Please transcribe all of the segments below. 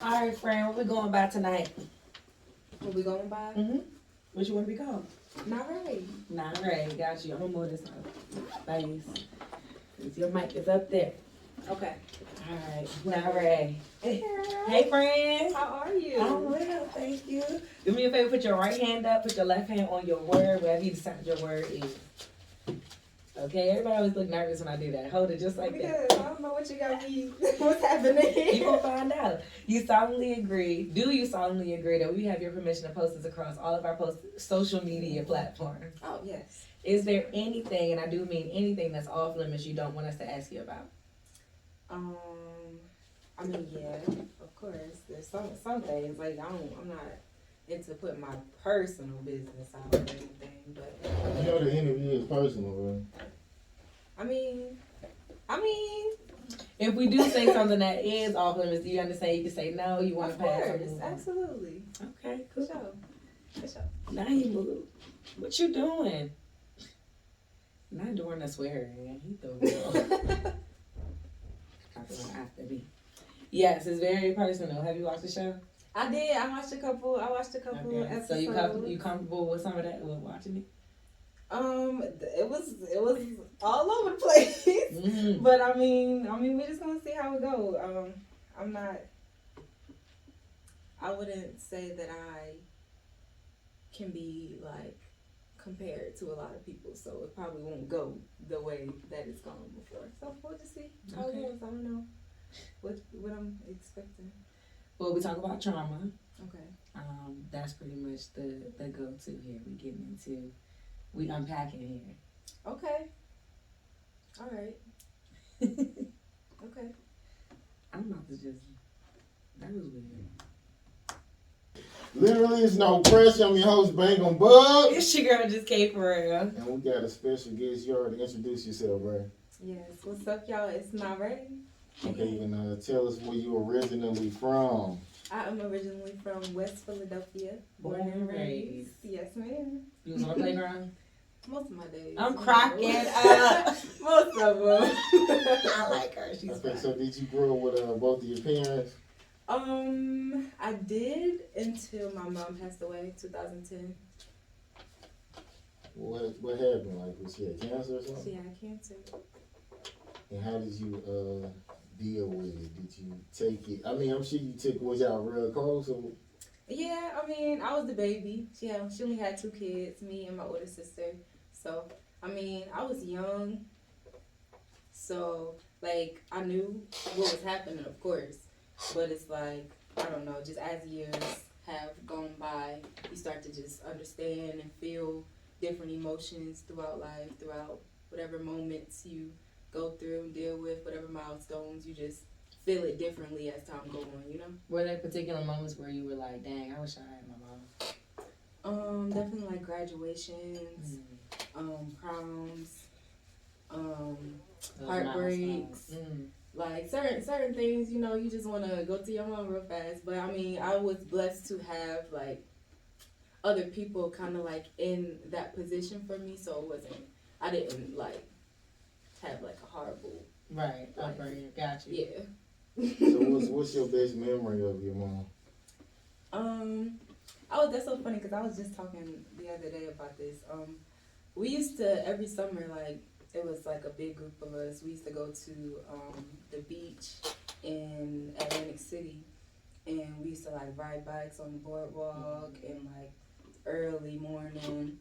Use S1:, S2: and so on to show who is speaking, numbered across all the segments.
S1: All right, friend, what we going by tonight?
S2: What we going by?
S1: What you want to be called?
S2: Not right.
S1: Not Ray. Got you. I'm gonna move this face. Since your mic is up there.
S2: Okay.
S1: All right. Not Ray.
S2: Hey,
S1: Hey, friend.
S2: how are you?
S1: I'm well, thank you. Do me a favor. Put your right hand up. Put your left hand on your word, wherever you decide your word is. Okay. Everybody always look nervous when I do that. Hold it just like that.
S2: Because I don't know what you got me. What's happening?
S1: You gonna find out. You solemnly agree. Do you solemnly agree that we have your permission to post this across all of our social media platforms?
S2: Oh, yes.
S1: Is there anything, and I do mean anything, that's off limits you don't want us to ask you about?
S2: I mean, yeah, of course. There's some things like I'm not into putting my personal business out or anything, but
S3: You know the interview is personal, bro.
S2: I mean,
S1: If we do say something that is off limits, do you understand? You can say no. You want
S2: of
S1: to pass?
S2: course, absolutely,
S1: Okay,
S2: for
S1: cool.
S2: sure.
S1: Now you move. What you doing? Not doing the swearing. He threw it off. After me. Yes, it's very personal. Have you watched the show?
S2: I did. I watched a couple
S1: Okay.
S2: episodes.
S1: So you comfortable with some of that? With watching it?
S2: It was all over the place.
S1: Mm-hmm.
S2: But I mean, we're just gonna see how it go. I wouldn't say that I can be like compared to a lot of people, so it probably won't go the way that it's gone before. So we'll just see how it goes. I don't know what I'm expecting.
S1: Well, we talk about trauma.
S2: Okay.
S1: That's pretty much the go-to here. We unpacking here.
S2: Okay. All right. Okay.
S1: I'm about to just. That was weird.
S3: Literally, it's no pressure. I'm your host, Bangem Bugg.
S1: This your girl just came for real.
S3: And we got a special guest. You already introduced yourself, bro.
S2: Yes. What's up, y'all? It's not ready.
S3: Okay, and tell us where you originally from.
S2: I am originally from West Philadelphia, born and raised. Yes, ma'am.
S1: You was on the playground?
S2: Most of my days.
S1: I'm cracking up.
S2: Most of them.
S1: I like her. She's
S3: Okay,
S1: fine.
S3: so did you grow up with both of your parents?
S2: I did until my mom passed away, 2010.
S3: What happened? Like, was she had cancer or something?
S2: She had cancer.
S3: And how did you deal with it? Did you take it? I mean, I'm sure you took. Was y'all real close? Or?
S2: Yeah, I mean, I was the baby. She only had 2 kids, me and my older sister. So, I mean, I was young. So, like, I knew what was happening, of course. But it's like, I don't know, just as years have gone by, you start to just understand and feel different emotions throughout life, throughout whatever moments you go through and deal with, whatever milestones, you just feel it differently as time go on, you know?
S1: Were there particular moments where you were like, dang, I wish I had my mom?
S2: Definitely like graduations, proms,
S1: Those
S2: heartbreaks.
S1: milestones.
S2: Like certain things, you know, you just want to go to your mom real fast. But I mean, I was blessed to have like other people kind of like in that position for me, so I didn't like have like a horrible
S1: Right, upbringing. Got you.
S2: yeah.
S3: So what's your best memory of your mom?
S2: That's so funny because I was just talking the other day about this. We used to every summer, like, it was like a big group of us. We used to go to the beach in Atlantic City, and we used to like ride bikes on the boardwalk and like early morning,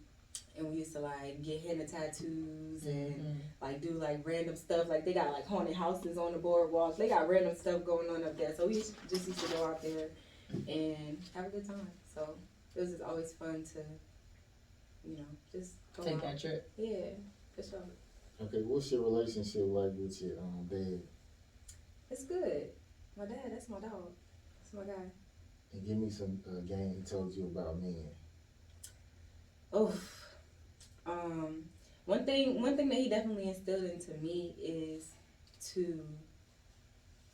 S2: and we used to like get henna tattoos and like do like random stuff. Like they got like haunted houses on the boardwalk. They got random stuff going on up there. So we just used to go out there and have a good time. So it was just always fun to, you know, just go
S1: Take
S2: out.
S1: that trip.
S2: Yeah, for sure.
S3: Okay, what's your relationship like with your dad?
S2: It's good. My dad, that's my dog. That's my guy.
S3: And give me some game he told you about men.
S2: Oof. One thing that he definitely instilled into me is to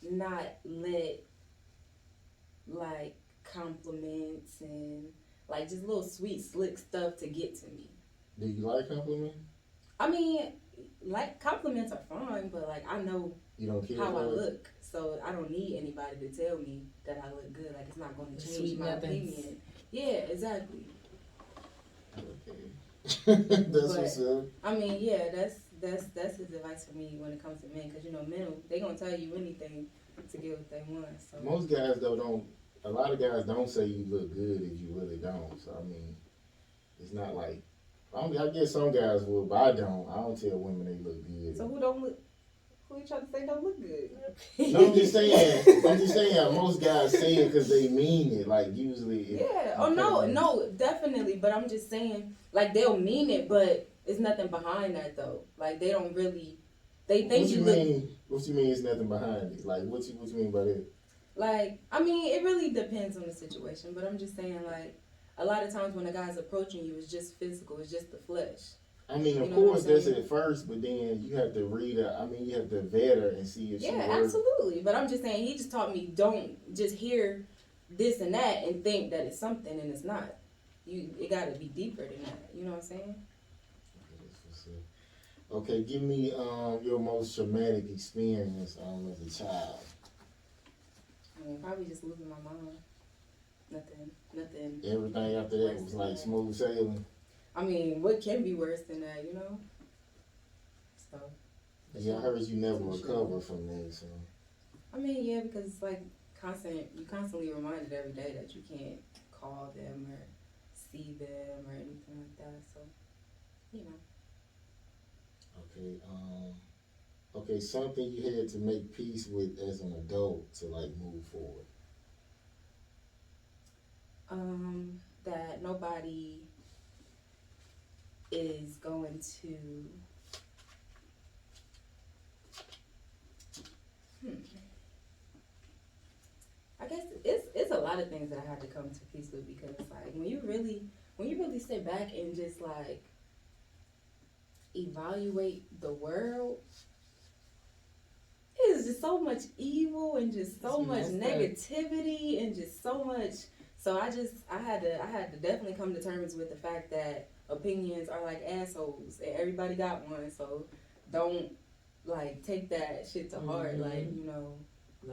S2: not let like compliments and like just little sweet slick stuff to get to me.
S3: Do you like compliments?
S2: I mean, like compliments are fine, but like I know
S3: You don't care
S2: how I
S3: for it?
S2: look, so I don't need anybody to tell me that I look good. Like it's not going to change
S1: Sweet
S2: my
S1: nothings.
S2: opinion. Yeah, exactly.
S3: Okay. That's
S2: But
S3: what's up.
S2: I mean, yeah, that's his advice for me when it comes to men, because you know men they gonna tell you anything to get what they want. So
S3: Most guys though don't. A lot of guys don't say you look good if you really don't. So I mean, it's not like. I guess some guys will, but I don't. I don't tell women they look good.
S2: so who don't look? Who you trying to say don't look good?
S3: No, I'm just saying. I'm just saying. Most guys say it because they mean it. Like usually.
S2: Yeah. Oh no, definitely. But I'm just saying, like they'll mean it, but it's nothing behind that though. Like they don't really. They think
S3: What you
S2: look.
S3: mean? What you mean? Is nothing behind it? Like what you mean by that?
S2: Like I mean, it really depends on the situation. But I'm just saying, like a lot of times when a guy's approaching you, it's just physical. It's just the flesh.
S3: I mean, of
S2: You know what
S3: course,
S2: I'm
S3: that's
S2: saying?
S3: at first, but then you have to read her. I mean, you have to vet her and see if she
S2: Yeah,
S3: works.
S2: absolutely. But I'm just saying, he just taught me don't just hear this and that and think that it's something and it's not. It got to be deeper than that. You know what I'm saying?
S3: Okay, that's what's up. Okay, give me your most traumatic experience as a child.
S2: I mean, probably just losing my mom. Nothing.
S3: Everything after that was like smooth sailing.
S2: I mean, what can be worse than that, you know? So.
S3: Yeah, I heard you never
S2: For sure.
S3: recover from that. So
S2: I mean, yeah, because it's like you constantly reminded every day that you can't call them or see them or anything like that. So, you know.
S3: okay, okay, something you had to make peace with as an adult to like move forward.
S2: That nobody is going to. I guess it's a lot of things that I had to come to peace with, because like when you really sit back and just like evaluate the world, it is just so much evil and just so much negativity and just so much. So I had to definitely come to terms with the fact that opinions are like assholes and everybody got one. So don't like take that shit to heart. Like, you know,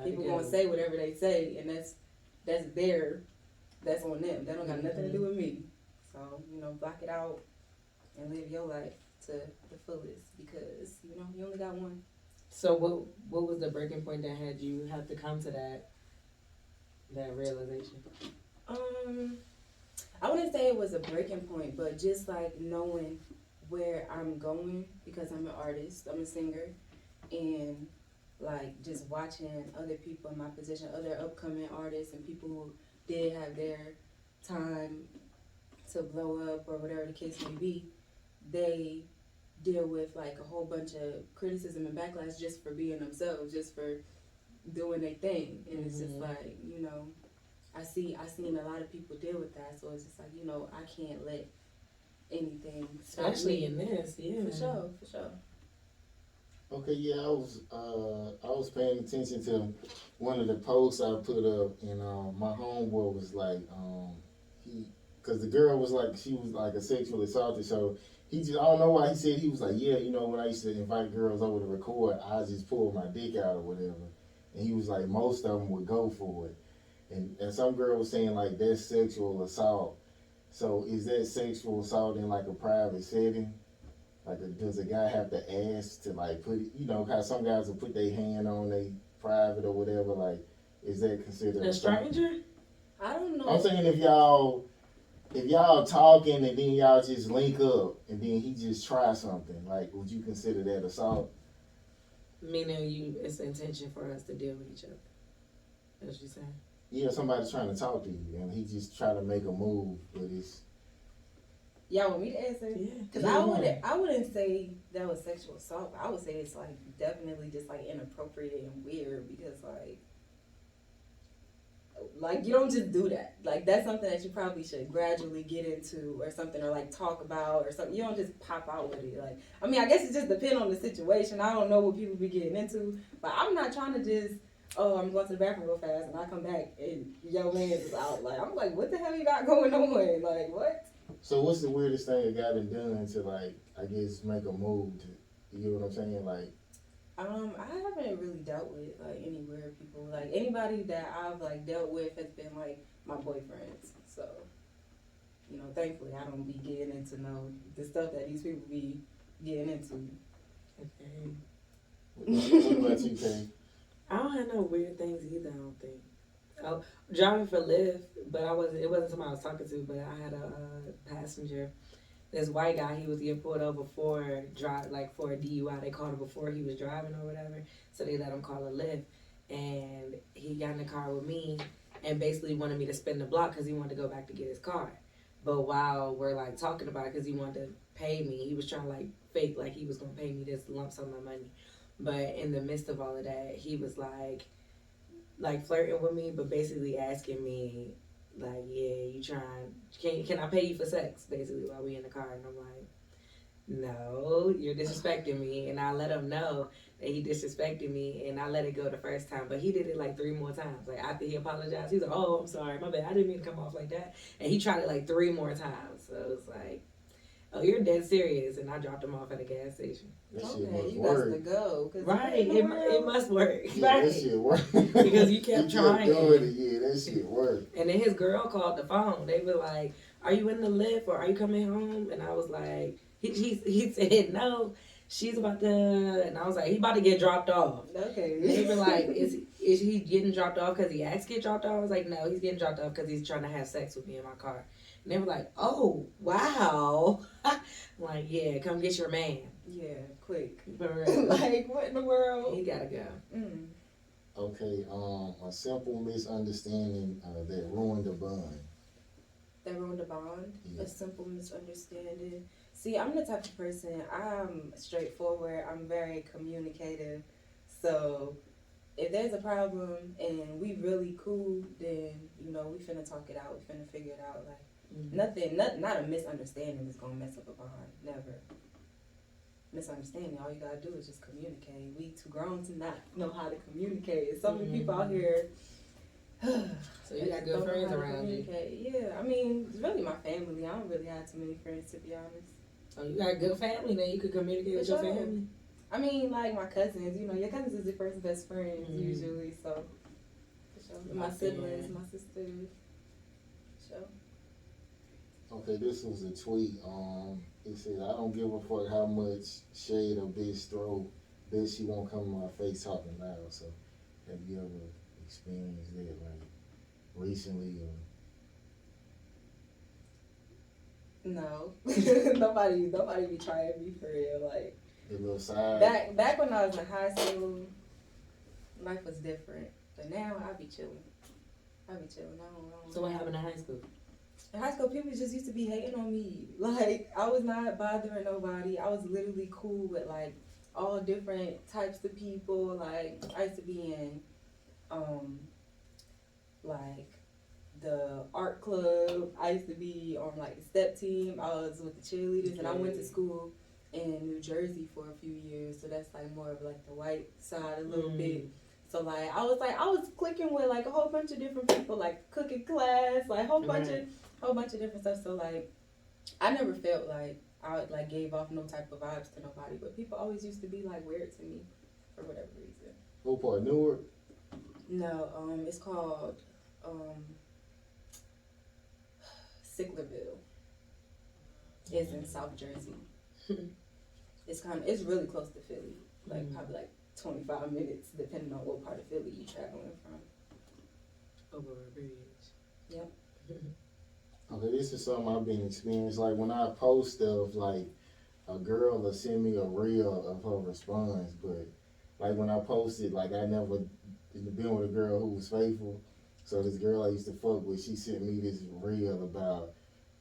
S2: people gonna say whatever they say, and that's on them. That don't got nothing to do with me. So, you know, block it out and live your life to the fullest, because you know you only got one.
S1: So what was the breaking point that had you have to come to that realization?
S2: I wouldn't say it was a breaking point, but just like knowing where I'm going, because I'm an artist, I'm a singer, and like just watching other people in my position, other upcoming artists and people who did have their time to blow up or whatever the case may be, they deal with like a whole bunch of criticism and backlash just for being themselves, just for doing their thing. And it's just like, you know, I seen a lot of people deal with that, so it's just like, you know, I can't let anything stop
S1: Especially
S2: me.
S1: in this, yeah.
S2: For sure.
S3: Okay, yeah, I was paying attention to one of the posts I put up, and my homeboy was like, because the girl was like, she was like a sexual assaulter, so he just, I don't know why he said, he was like, yeah, you know, when I used to invite girls over to record, I just pull my dick out or whatever, and he was like, most of them would go for it, and some girl was saying like that's sexual assault. So is that sexual assault in like a private setting? Like, does a guy have to ask to like put, you know, how some guys will put their hand on their private or whatever? Like, is that considered
S1: A stranger?
S2: I don't know.
S3: I'm saying if y'all talking and then y'all just link up and then he just try something, like, would you consider that assault?
S1: Meaning it's intention for us to deal with each other. That's what you're saying?
S3: Yeah, somebody's trying to talk to you and he just try to make a move, but it's.
S2: Y'all want me to answer?
S1: Yeah.
S2: Because I wouldn't say that was sexual assault. I would say it's like definitely just like inappropriate and weird, because like you don't just do that. Like that's something that you probably should gradually get into or something, or like talk about or something. You don't just pop out with it. Like, I mean, I guess it just depends on the situation. I don't know what people be getting into, but I'm not trying to just, oh, I'm going to the bathroom real fast and I come back and your man is out. Like, I'm like, what the hell you got going on? Like, what?
S3: So what's the weirdest thing a guy done to like, I guess, make a move to You get what I'm saying? Like,
S2: I haven't really dealt with like any weird people. Like anybody that I've like dealt with has been like my boyfriends. So, thankfully I don't be getting into the stuff that these people be getting into.
S1: Okay.
S3: what about you, Kay?
S1: I don't have no weird things either. I don't think. Oh, driving for Lyft, but I wasn't. It wasn't somebody I was talking to, but I had a passenger. This white guy, he was getting pulled over for for a DUI. They called him before he was driving or whatever, so they let him call a Lyft. And he got in the car with me, and basically wanted me to spin the block because he wanted to go back to get his car. But while we're like talking about it, because he wanted to pay me, he was trying to like fake like he was gonna pay me this lump sum of money. But in the midst of all of that, he was like flirting with me, but basically asking me, like, yeah, you trying, can I pay you for sex, basically, while we in the car. And I'm like, no, you're disrespecting me. And I let him know that he disrespected me, and I let it go the first time, but he did it like 3 more times. Like after he apologized, he's like, oh, I'm sorry, my bad, I didn't mean to come off like that. And he tried it like 3 more times. So it's like, oh, you're dead serious. And I dropped him off at a gas station.
S3: That shit
S2: Okay,
S3: must
S2: you
S3: work.
S2: got to go.
S1: Right, it must work.
S3: Yeah,
S1: Right.
S3: that shit work.
S1: Because you kept trying.
S3: Doing it. Yeah, that shit work.
S1: And then his girl called the phone. They were like, are you in the Lyft or are you coming home? And I was like, he said, no, she's about to, and I was like, he about to get dropped off.
S2: Okay.
S1: And they were like, is he getting dropped off because he asked to get dropped off? I was like, no, he's getting dropped off because he's trying to have sex with me in my car. And they were like, oh, wow. I'm like, yeah, come get your man.
S2: Yeah, quick.
S1: But
S2: Like, what in the world?
S1: he gotta go.
S2: Mm.
S3: Okay, a simple misunderstanding that ruined the bond.
S2: That ruined the bond.
S3: Yeah.
S2: A simple misunderstanding. See, I'm the type of person, I'm straightforward, I'm very communicative. So if there's a problem and we really cool, then, we finna talk it out, we finna figure it out. Like, not a misunderstanding is gonna mess up a bond. Never. Misunderstanding, all you gotta do is just communicate. We too grown to not know how to communicate. So many people out here.
S1: So you got good friends around you.
S2: Yeah, I mean, it's really my family. I don't really have too many friends, to be honest.
S1: Oh, you got a good family, then you could communicate with your
S2: sure.
S1: family.
S2: I mean, like my cousins, your cousins is your first best friends usually, so. For sure. My siblings, my sisters. For sure.
S3: Okay, this was a tweet. It said, I don't give a fuck how much shade a bitch throw. Bitch, she won't come in my face talking loud. So, have you ever experienced that, like, recently?
S2: No. nobody be trying me for real. Like,
S3: The little side?
S2: back when I was in high school, life was different. But now I be chilling. I don't
S1: So what happened in high school?
S2: In high school, people just used to be hating on me. Like, I was not bothering nobody. I was literally cool with, like, all different types of people. Like, I used to be in, like, the art club. I used to be on, like, the step team. I was with the cheerleaders. And I went to school in New Jersey for a few years. So that's, like, more of, like, the white side a little bit. So, like, I was clicking with, like, a whole bunch of different people. Like, cooking class. Like, whole bunch of different stuff. So, like, I never felt like I like gave off no type of vibes to nobody, but people always used to be like weird to me for whatever reason.
S3: What part? Newark?
S2: No, it's called Sicklerville. It's in South Jersey. It's really close to Philly. Like probably like 25 minutes, depending on what part of Philly you're traveling from.
S1: Over a bridge.
S2: Yep.
S3: Okay, this is something I've been experiencing. Like, when I post stuff, like, a girl will send me a reel of her response, but, like, when I posted, like, I never been with a girl who was faithful. So this girl I used to fuck with, she sent me this reel about,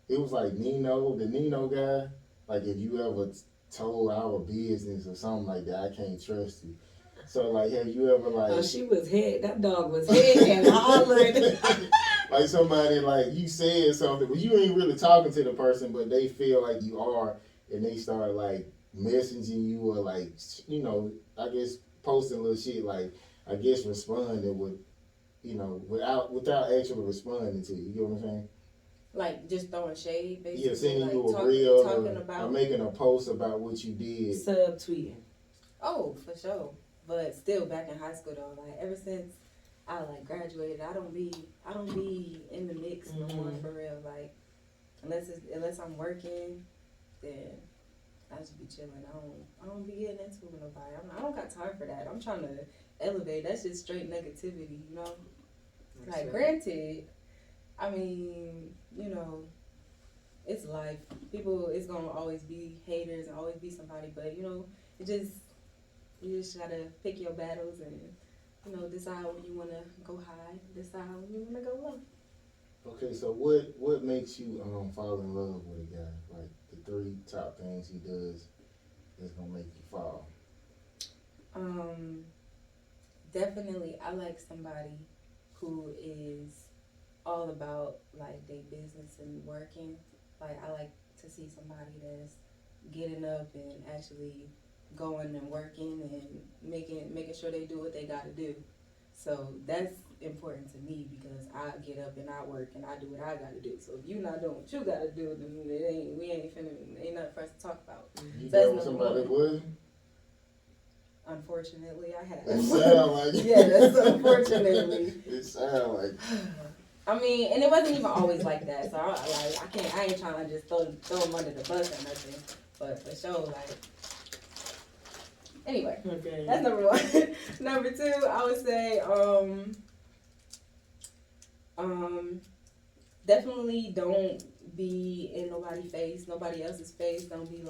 S3: it was like Nino, the Nino guy. Like, if you ever told our business or something like that, I can't trust you. So, like, have you ever, like...
S1: Oh, she was hit. That dog was hit and hollering.
S3: Like, somebody, like, you said something, but you ain't really talking to the person, but they feel like you are, and they start, like, messaging you or, like, I guess posting little shit, like, I guess responding with, without actually responding to you. You know what I'm saying?
S2: Like just throwing shade, basically.
S3: Yeah, sending
S2: like
S3: you a reel
S2: talking
S3: or
S2: about.
S3: making a post about what you did.
S1: Subtweeting.
S2: Oh, for sure. But still, back in high school though, like ever since I like graduated, I don't be in the mix no more for real. Like unless I'm working, then I just be chilling. I don't be getting into it with nobody. I don't got time for that. I'm trying to elevate. That's just straight negativity, you know. Like granted, I mean, you know, it's life. People, it's gonna always be haters and always be somebody, but you know, you just gotta pick your battles and you know decide when you wanna go high, decide when you wanna go low.
S3: Okay, so what makes you fall in love with a guy? Like the three top things he does that's gonna make you fall.
S2: Um, Definitely, I like somebody who is all about like their business and working. Like I like to see somebody that's getting up and actually going and working and making sure they do what they got to do. So that's important to me because I get up and I work and I do what I got to do. So if you not doing what you got to do, then ain't nothing for us to talk about.
S3: You
S2: So that's
S3: dealt with somebody that wasn't?
S2: Unfortunately, I have.
S3: It sound like it.
S2: Yes, unfortunately.
S3: It sound like.
S2: I mean, and it wasn't even always like that. So I ain't trying to just throw them under the bus or nothing. But for sure, like. Anyway,
S1: Okay.
S2: that's number one. Number two, I would say, definitely don't be in nobody else's face. Don't be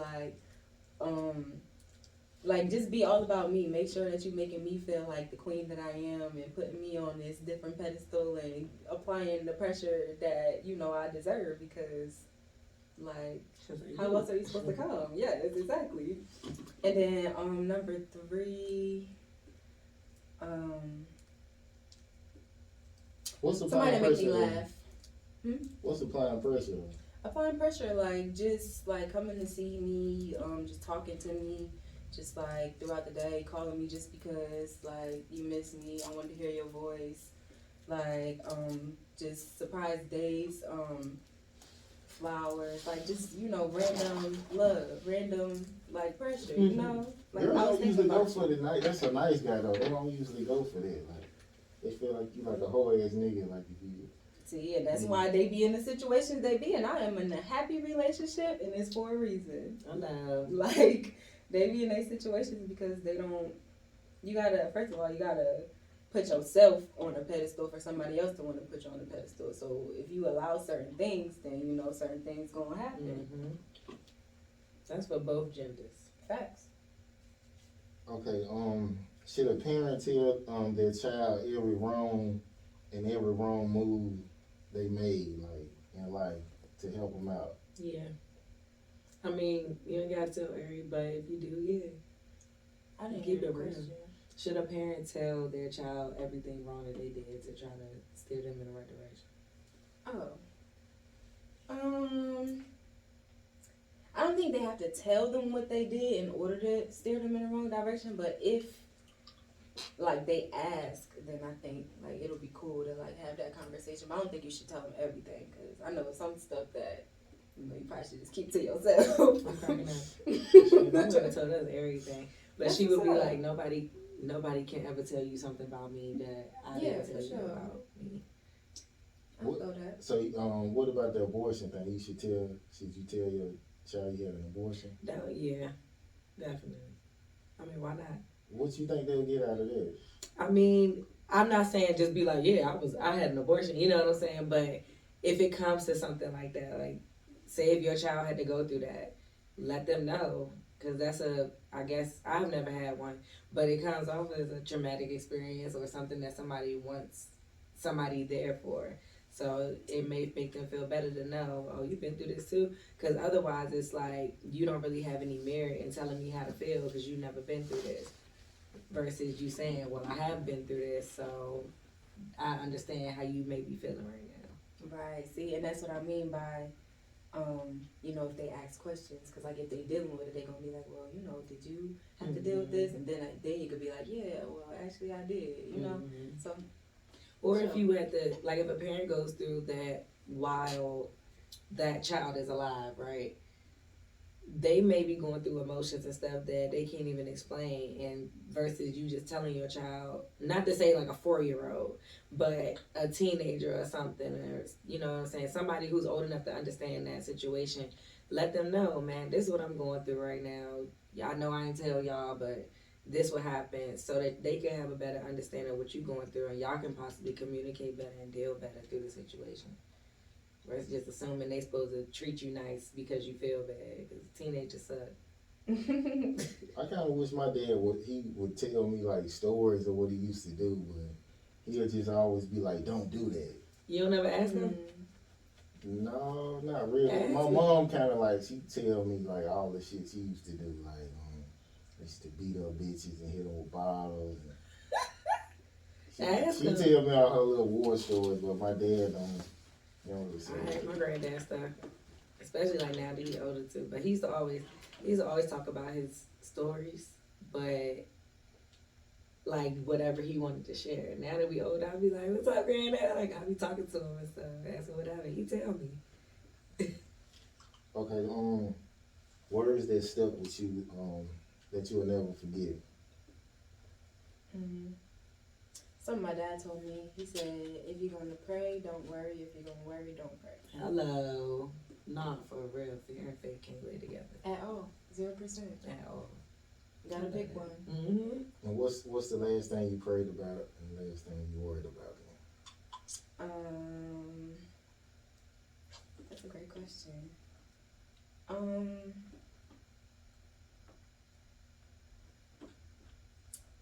S2: like just be all about me. Make sure that you're making me feel like the queen that I am and putting me on this different pedestal and applying the pressure that you know I deserve because like how else are you supposed to come? Yes, exactly. And then number three,
S3: What's
S2: somebody
S3: applying
S2: that make me
S3: pressure?
S2: laugh.
S3: What's applying pressure?
S2: Applying pressure, like just like coming to see me, just talking to me, just like throughout the day, calling me just because like you miss me. I want to hear your voice. Like just surprise days, flowers, like just you know random love, random like pressure. You know, like
S3: Girls
S2: I was
S3: don't usually
S2: thinking
S3: go
S2: about
S3: for the night. That's a nice guy though. They don't usually go for that. Like they feel like you like a whole ass nigga. Like if you.
S2: See, and that's why they be in the situations they be in. I am in a happy relationship, and it's for a reason.
S1: Hello.
S2: Like they be in these situations because they don't. You gotta first of all, you gotta put yourself on a pedestal for somebody else to want to put you on a pedestal. So if you allow certain things, then you know certain things gonna happen.
S1: Mm-hmm. That's for both genders.
S2: Facts.
S3: Okay. Should a parent tell their child every wrong and every wrong move they made like in life to help them out?
S1: Yeah. I mean, you ain't got to tell everybody. If you do, yeah.
S2: I didn't
S1: Keep
S2: hear
S1: it
S2: the
S1: real.
S2: question.
S1: Should a parent tell their child everything wrong that they did to try to steer them in the right direction?
S2: Oh. I don't think they have to tell them what they did in order to steer them in the wrong direction, but if like they ask, then I think like it'll be cool to like have that conversation. But I don't think you should tell them everything because I know some stuff that you know you probably should just keep to yourself.
S1: I'm cracking up. My mother told us everything, but
S2: That's
S1: she would be
S2: what's up.
S1: like, nobody can ever tell you something about me that I didn't tell you about me.
S2: I feel that.
S3: So what about the abortion thing? Should you tell your child you had an abortion?
S1: Yeah, definitely. I mean, why not?
S3: What you think they'll get out of that?
S1: I mean, I'm not saying just be like, yeah, I had an abortion, you know what I'm saying? But if it comes to something like that, like say if your child had to go through that, let them know. Because I guess I've never had one, but it comes off as a traumatic experience or something that somebody wants somebody there for. So it may make them feel better to know, oh, you've been through this too. Because otherwise it's like you don't really have any merit in telling me how to feel because you've never been through this. Versus you saying, well, I have been through this, so I understand how you may be feeling right now.
S2: Right. See, and that's what I mean by, you know, if they ask questions, because like if they dealing with it, they gonna be like, well, you know, did you have to deal with this? And then you could be like, yeah, well, actually I did, you know. So.
S1: Or if you had to, like, if a parent goes through that while that child is alive, right? They may be going through emotions and stuff that they can't even explain, and versus you just telling your child, not to say like a 4 year old, but a teenager or something, or you know what I'm saying, somebody who's old enough to understand that situation. Let them know, man, this is what I'm going through right now. Y'all know I ain't tell y'all, but this will happen, so that they can have a better understanding of what you're going through, and y'all can possibly communicate better and deal better through the situation. Versus just assuming they supposed to treat you nice because you feel bad. Because teenagers suck.
S3: I kind of wish my dad would tell me like stories of what he used to do, but he'll just always be like, "Don't do that."
S1: You don't ever ask them?
S3: No, not really.
S1: Ask
S3: My
S1: them.
S3: mom kind of like she tell me like all the shit she used to do, like I used to beat up bitches and hit them with bottles.
S1: Ask
S3: She
S1: them.
S3: tell me all her little war stories, but my dad don't really say
S1: I
S3: that.
S1: ask my granddad stuff, especially like now that he's older too. But he used to always talk about his stories, but like whatever he wanted to share. Now that we older, I'll be like, "What's up, granddad?" Like I'll be talking to him and stuff, asking whatever. He tell me.
S3: Okay, words that stuck with you, that you'll never forget.
S2: Something my dad told me. He said, if you're going to pray, don't worry. If you're going to worry, don't pray.
S1: Hello. Not for real. Fear and faith can't lay together
S2: At all. 0%.
S1: at all.
S2: Gotta pick one.
S1: Mm-hmm.
S3: And what's the last thing you prayed about and the last thing you worried about?
S2: That's a great question.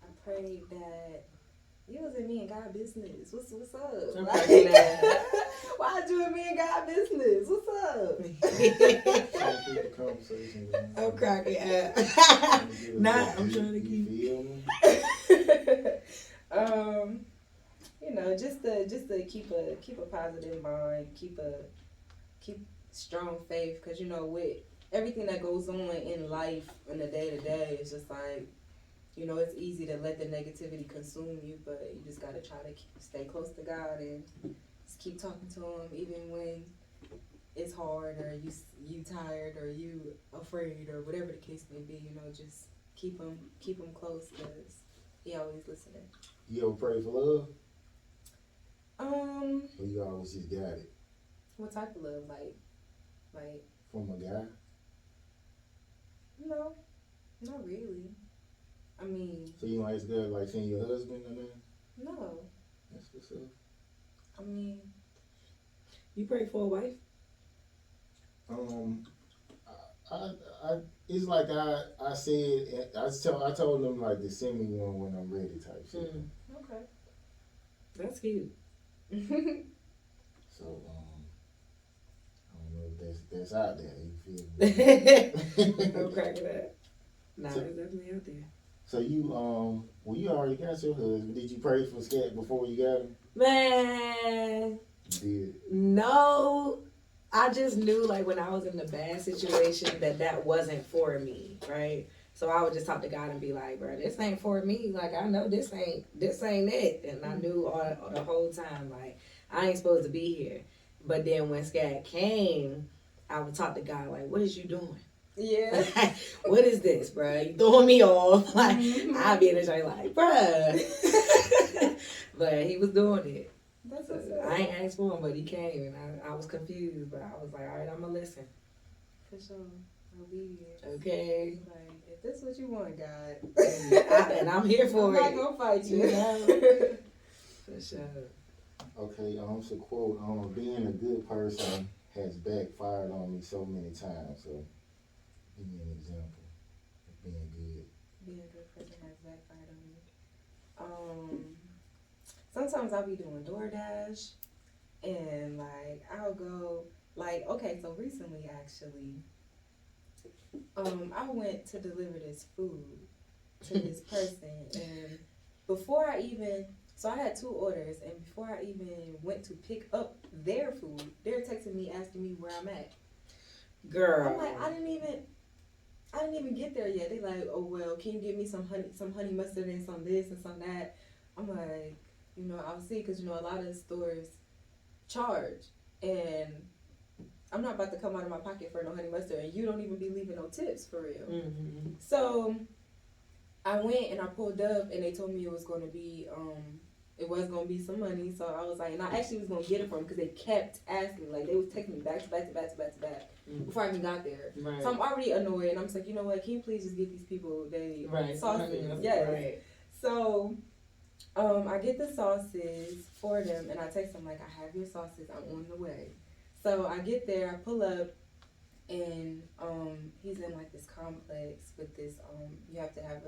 S2: I prayed that you was in me and God business. What's up?
S1: I'm
S2: Like,
S1: cracking up.
S2: why you in me and God business? What's up?
S3: Trying to keep the conversation going.
S1: I'm cracking up.
S3: Trying to get a
S1: Nah,
S3: little
S1: I'm
S3: deep,
S1: trying to
S3: you
S1: keep.
S3: feel me?
S2: Just to keep a positive mind, keep strong faith, because with everything that goes on in life in the day to day, it's just like it's easy to let the negativity consume you, but you just gotta try to stay close to God and just keep talking to Him, even when it's hard or you tired or you afraid or whatever the case may be. Just keep him close, because He always listening.
S3: You ever pray for love?
S2: Um,
S3: Or you always just got it
S2: what type of love? Like
S3: from a guy?
S2: no, not really. I mean,
S3: So you don't ask God like seeing your husband or nothing?
S2: no.
S3: That's what's up.
S2: I mean,
S1: You pray for a wife?
S3: I it's like I said I told them like to send me one when I'm ready type shit.
S2: okay.
S1: That's cute.
S3: So I don't know if that's out there. You feel me?
S1: I'm cracking up. Nah,
S3: So-
S1: it's definitely out there.
S3: So you well you already got your husband. Did you pray for Scat before you got him?
S1: Man,
S3: You did.
S1: no. I just knew like when I was in the bad situation that wasn't for me, right? So I would just talk to God and be like, bro, this ain't for me. Like I know this ain't it, and I knew all the whole time like I ain't supposed to be here. But then when Scat came, I would talk to God like, what is you doing?
S2: Yeah.
S1: What is this, bro? You throwing me off? Like I'd be in the joint like, bruh. But he was doing it.
S2: That's
S1: So
S2: what's up.
S1: I ain't asked for him, but he came, and I was confused, but I was like, all right, I'm gonna listen.
S2: For sure. Obedience.
S1: Okay.
S2: Like, if this what you want, God.
S1: And I'm here for
S2: I'm
S1: it.
S2: not gonna fight you.
S1: For sure.
S3: Okay, so quote, being a good person has backfired on me so many times. So give me an example of being good.
S2: Being a good person has backfired on me. Sometimes I'll be doing DoorDash, and like I'll go okay, so recently actually, I went to deliver this food to this person, and before I even I had 2 orders, and before I even went to pick up their food, they're texting me asking me where I'm at.
S1: Girl.
S2: I'm like, I didn't even get there yet. They like, oh well, can you give me some honey mustard and some this and some that? I'm like, I'll see, because a lot of stores charge, and I'm not about to come out of my pocket for no honey mustard, and you don't even be leaving no tips for real.
S1: Mm-hmm.
S2: So I went and I pulled up, and they told me it was going to be some money. So I was like, and I actually was going to get it from them because they kept asking, like they was texting me back to back to back to back to back before I even got there.
S1: Right.
S2: So I'm already annoyed, and I'm just like, you know what? Can you please just get these people they sauces?
S1: Right.
S2: Yes.
S1: Right.
S2: So I get the sauces for them, and I text them like, I have your sauces. I'm on the way. So I get there, I pull up, and he's in like this complex with this you have to have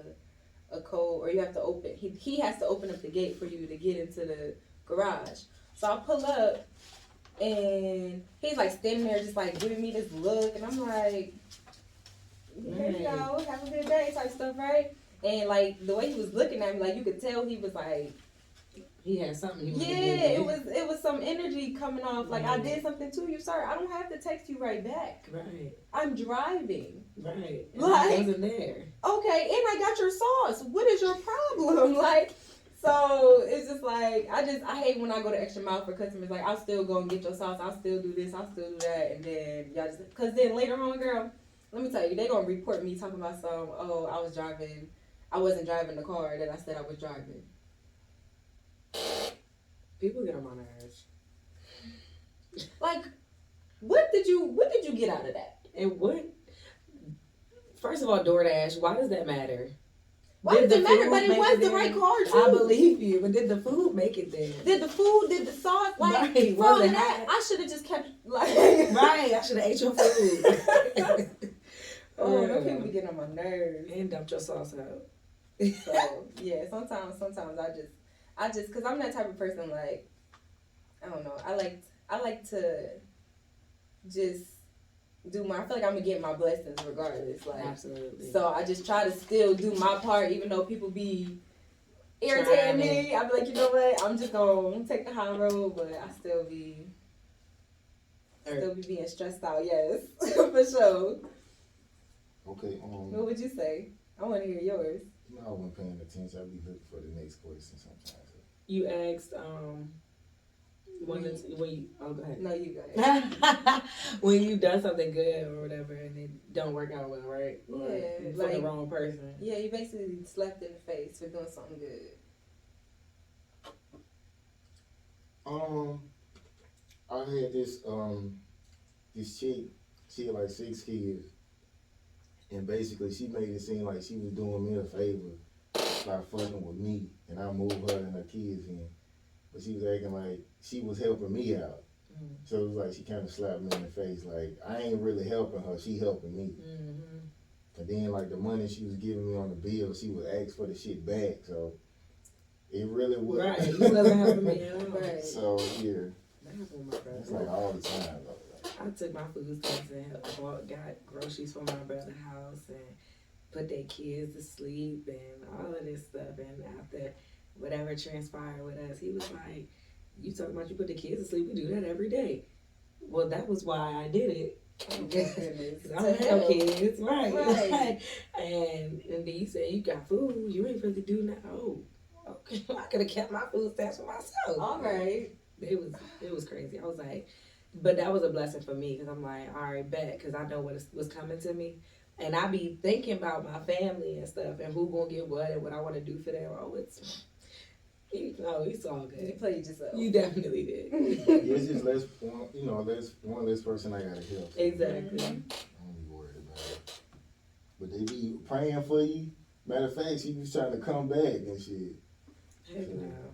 S2: a code, or you have to open he has to open up the gate for you to get into the garage. So I pull up, and he's like standing there just like giving me this look, and I'm like, here you go, have a good day type stuff, right? And like the way he was looking at me, like you could tell he was like,
S1: he had something.
S2: It was some energy coming off. Like I did something to you, sir. I don't have to text you right back.
S1: Right.
S2: I'm driving.
S1: Right. And
S2: like,
S1: I wasn't there.
S2: Okay, and I got your sauce. What is your problem? Like, so it's just like I hate when I go the extra mile for customers. Like I'll still go and get your sauce. I'll still do this. I'll still do that, and then y'all just because then later on, girl, let me tell you, they gonna report me talking about I wasn't driving the car that I said I was driving.
S1: People get on my nerves.
S2: Like, what did you get out of that?
S1: And what? First of all, DoorDash. Why does that matter?
S2: Why does it matter? But it was the right car too.
S1: I believe you, but did the food make it there?
S2: Did the food? Did the sauce? Like,
S1: right.
S2: From that, I should have just kept like.
S1: Right. I should have ate your food.
S2: Oh, those people be getting on my nerves.
S1: And dumped your sauce out.
S2: So yeah, sometimes I just because I'm that type of person. Like, I don't know. I like to just do my. I feel like I'm gonna get my blessings regardless. Like,
S1: absolutely.
S2: So I just try to still do my part, even though people be irritating me. I be like, you know what? I'm just gonna take the high road, but I still be being stressed out. Yes, for sure.
S3: Okay.
S2: What would you say? I want to hear yours.
S3: I wasn't paying attention. I'd be looking for the next question sometimes.
S1: You asked when you go ahead.
S2: No, you go ahead.
S1: When you done something good or whatever and it don't work out well, right?
S2: Yeah,
S1: for the wrong person.
S2: Yeah, you basically slapped in the face for doing something good.
S3: I had this chick. She had like 6 kids. And basically, she made it seem like she was doing me a favor by fucking with me, and I moved her and her kids in. But she was acting like she was helping me out. Mm-hmm. So it was like she kind of slapped me in the face, like I ain't really helping her, she helping me. Mm-hmm. And then like the money she was giving me on the bill, she would ask for the shit back. So it really was
S1: right. You wasn't helping me at all.
S3: Right. So yeah,
S1: that happened with my brother.
S3: It's like all the time though.
S1: I took my food stamps and got groceries for my brother's house and put their kids to sleep and all of this stuff. And after whatever transpired with us, he was like, you talking about you put the kids to sleep? We do that every day. Well, that was why I did it. Because I don't have kids. Right. And then you say you got food. You ain't really do nothing. Oh, okay. I could have kept my food stamps for myself.
S2: All right.
S1: It was crazy. I was like, but that was a blessing for me because I'm like, all right, bet, because I know what was coming to me. And I be thinking about my family and stuff and who gonna get what and what I want to do for them. Oh, it's all good.
S2: You played yourself.
S1: You definitely did.
S3: Yeah, it's just one less person I gotta help.
S1: Exactly.
S3: I don't be worried about it. But they be praying for you. Matter of fact, she was trying to come back and shit.
S1: Heck no.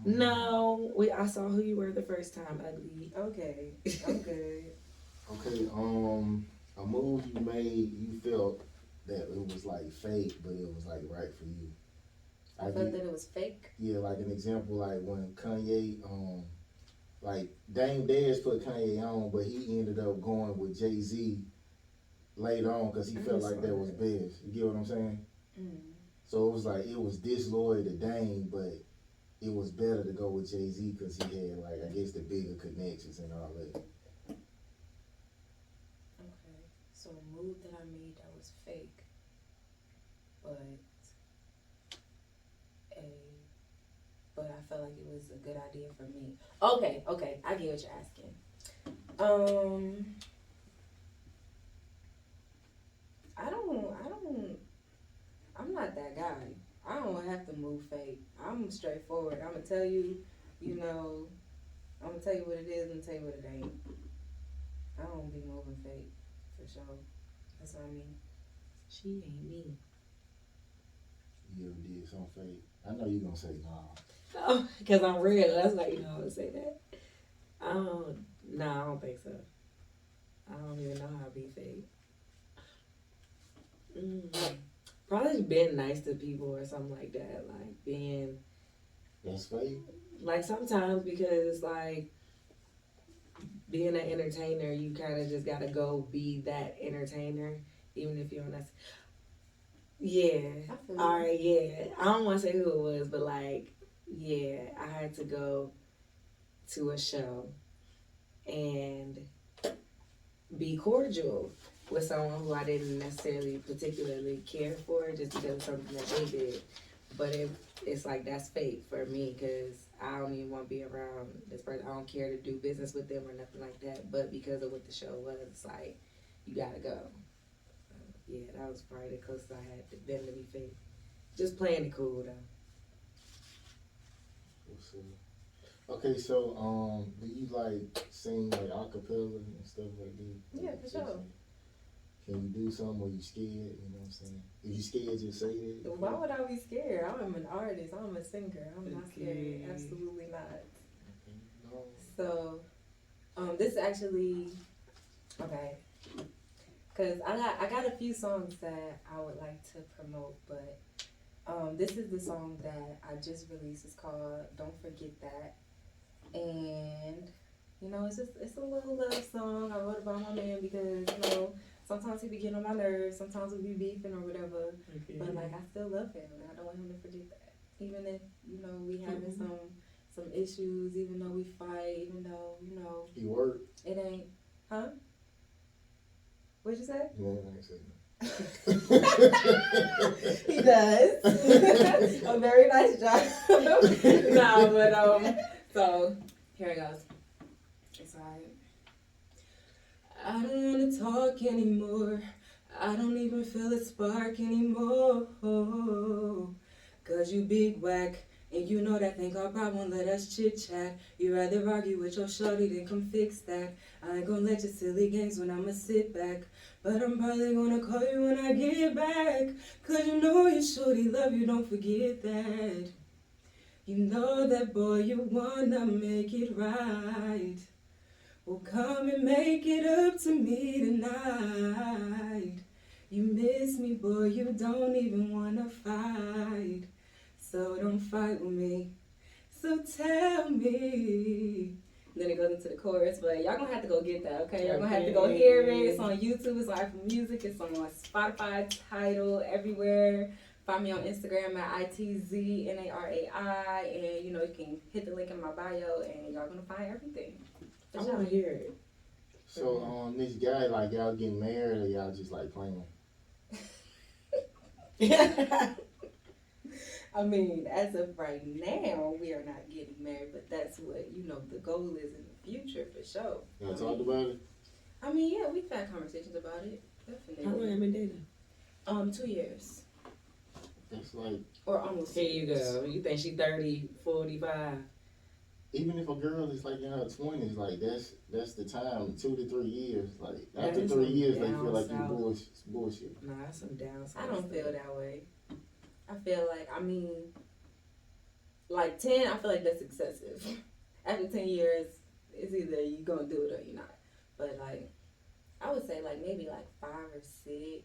S1: No, I saw who you were the first time, ugly.
S2: Okay, I'm good.
S3: Okay, a move you made, you felt that it was like fake, but it was like right for you.
S2: I felt that it was fake?
S3: Yeah, like an example, like when Kanye, like Dame Dash put Kanye on, but he ended up going with Jay-Z later on because he felt like that was best. You get what I'm saying? Mm. So it was like, it was disloyal to Dame, but it was better to go with Jay-Z because he had, like, I guess the bigger connections and all that.
S2: Okay. So a move that I made that was fake, but I felt like it was a good idea for me. Okay. I get what you're asking. Um, I don't. I'm not that guy. I don't have to move fake. I'm straightforward. I'm gonna tell you, you know, I'm gonna tell you what it is and tell you what it ain't. I don't be moving fake, for sure. That's what I mean.
S1: She ain't me.
S3: You ever did something fake? I know you gonna say nah.
S1: Oh, because I'm real. That's why you know I would say that. I don't. Nah, I don't think so. I don't even know how to be fake. Mm. Probably being nice to people or something like that. Like being
S3: That's fake.
S1: like sometimes because like being an entertainer, you kind of just gotta go be that entertainer, even if you're not. Yeah.
S2: I feel
S1: All
S2: you.
S1: right. Yeah. I don't want to say who it was, but like, yeah, I had to go to a show and be cordial with someone who I didn't necessarily particularly care for, just because of something that they did. But it's like that's fake for me because I don't even want to be around this person. I don't care to do business with them or nothing like that. But because of what the show was, it's like you gotta go. Yeah, that was probably the closest I had been to be fake. Just playing it cool though.
S3: What's okay, so do you like sing like acapella and stuff like that?
S2: Yeah, for sure.
S3: Can you do something or you scared? You know what I'm saying? If you scared, just say that.
S2: Why would I be scared? I'm an artist. I'm a singer. I'm not scared.
S1: Okay.
S2: Absolutely not.
S3: Okay. No.
S2: So, this actually okay. Cause I got a few songs that I would like to promote, but this is the song that I just released. It's called "Don't Forget That," and it's a little love song I wrote about my man because sometimes he be getting on my nerves, sometimes we be beefing or whatever,
S1: Okay.
S2: but like I still love him and I don't want him to forget that. Even if we having some issues, even though we fight, even though
S3: He work.
S2: it ain't, huh? What'd you say?
S3: No, I ain't say
S2: He does a very nice job. No, but so here it goes. It's alright. I don't wanna talk anymore. I don't even feel a spark anymore. Cause you big whack. And you know that think our problem, let us chit chat. You rather argue with your shorty than come fix that. I ain't gonna let your silly games when I'ma sit back. But I'm probably gonna call you when I get back. Cause you know your shorty love you, don't forget that. You know that boy, you wanna make it right. Well, come and make it up to me tonight. You miss me, boy, you don't even wanna fight. So don't fight with me. So tell me. Then it goes into the chorus, but y'all gonna have to go get that, okay? Y'all gonna have to go hear it. It's on YouTube, it's on Apple Music, it's on Spotify, Tidal, everywhere. Find me on Instagram at ITZNARAI, and you can hit the link in my bio, and y'all gonna find everything.
S1: I want to hear it.
S3: So this guy, like y'all getting married or y'all just like playing?
S2: I mean, as of right now, we are not getting married, but that's what the goal is in the future for sure.
S3: Y'all talked about it?
S2: I mean, yeah, we've had conversations about it. Definitely.
S1: How long have you been dating?
S2: 2 years.
S3: That's like,
S2: Or almost.
S1: Here you go. You think she 30, 45?
S3: even if a girl is like in her 20s, like that's the time, 2 to 3 years. Like
S1: That
S3: after
S1: is
S3: 3
S1: some
S3: years, they
S1: down
S3: feel like you
S1: south.
S3: bullshit.
S1: Nah, that's some downside.
S2: I don't feel that way. I feel like, like 10, I feel like that's excessive. After 10 years, it's either you gonna do it or you're not. But like, I would say like maybe like 5 or 6.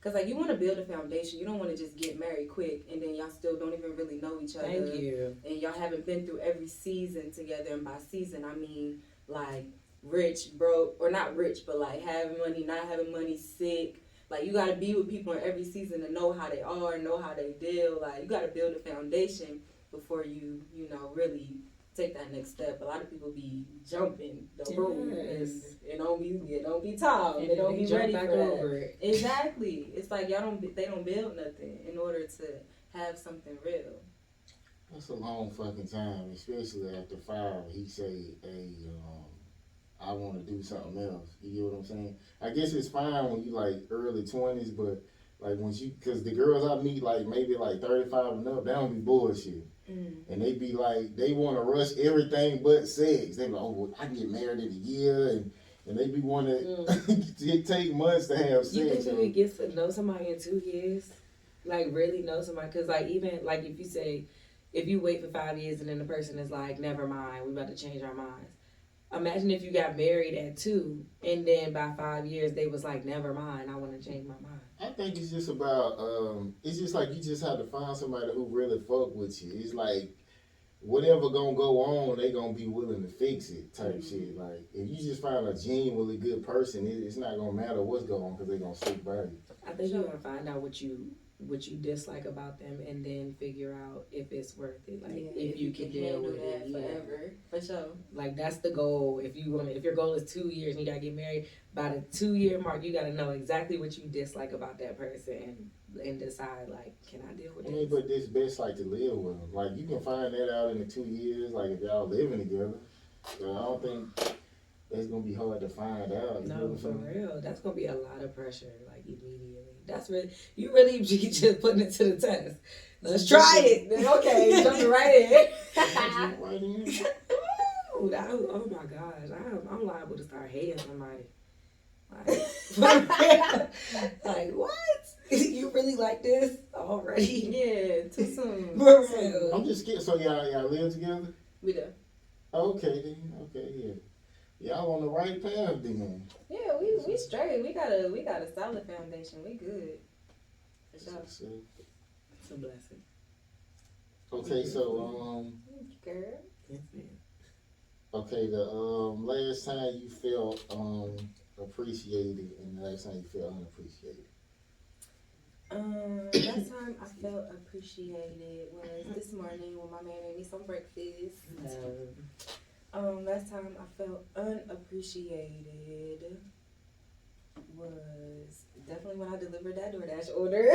S2: Cause like you want to build a foundation. You don't want to just get married quick and then y'all still don't even really know each other.
S1: Thank you.
S2: And y'all haven't been through every season together. And by season, I mean like rich, broke, or not rich, but like having money, not having money, sick. Like you gotta be with people in every season to know how they are, know how they deal. Like you gotta build a foundation before you really take that next step. A lot of people be jumping the rope and it don't be tall.
S1: And
S2: They don't
S1: they
S2: be
S1: jump
S2: ready
S1: back
S2: for that.
S1: over it.
S2: Exactly. It's like they don't build nothing in order to have something real.
S3: That's a long fucking time, especially after 5. He say, "Hey, I want to do something else. You get what I'm saying? I guess it's fine when you like early 20s, but like once you, cause the girls I meet like maybe like 35 and up, they don't be bullshit. And they be like, they want to rush everything but sex. They be like, oh, well, I can get married in a year, and they be wanting to take months to have sex.
S1: You think you could get to know somebody in 2 years? Like, really know somebody? Because, like, even, like, if you say, if you wait for 5 years and then the person is like, never mind, we about to change our minds. Imagine if you got married at 2 and then by 5 years they was like, never mind, I want to change my mind.
S3: I think it's just about, it's just like you just have to find somebody who really fuck with you. It's like, whatever gonna go on, they gonna be willing to fix it type shit. Like, if you just find a genuinely good person, it's not gonna matter what's going on because they gonna stick by you.
S1: I think you gotta find out what you dislike about them and then figure out if it's worth it. Like, if you can deal with it
S2: forever. For sure.
S1: Like, that's the goal. If your goal is 2 years and you gotta get married, by the 2 year mark you gotta know exactly what you dislike about that person and decide, like, can I deal with this?
S3: But it's best like to live with them. Like, you can find that out in the 2 years, like if y'all living together. So I don't think that's gonna be hard to find out.
S1: No, for real. That's gonna be a lot of pressure, like, immediately. That's really, you really just putting it to the test. Let's try it. Okay, jumping right in. Oh my gosh, I'm liable to start hating somebody. Like what? You really like this already?
S2: Yeah, too soon.
S1: For real.
S3: I'm just kidding. So y'all live together?
S2: We do.
S3: Okay then. Okay, yeah. Y'all on the right path then.
S2: Yeah, we straight. We got a solid foundation. We good. For sure.
S1: It's a blessing.
S3: Okay, so
S2: girl.
S1: Yes, ma'am.
S3: Okay, the last time you felt appreciated and the last time you felt unappreciated.
S2: Last time I felt appreciated was this morning when my man made me some breakfast. Last time I felt unappreciated was definitely when I delivered that DoorDash order.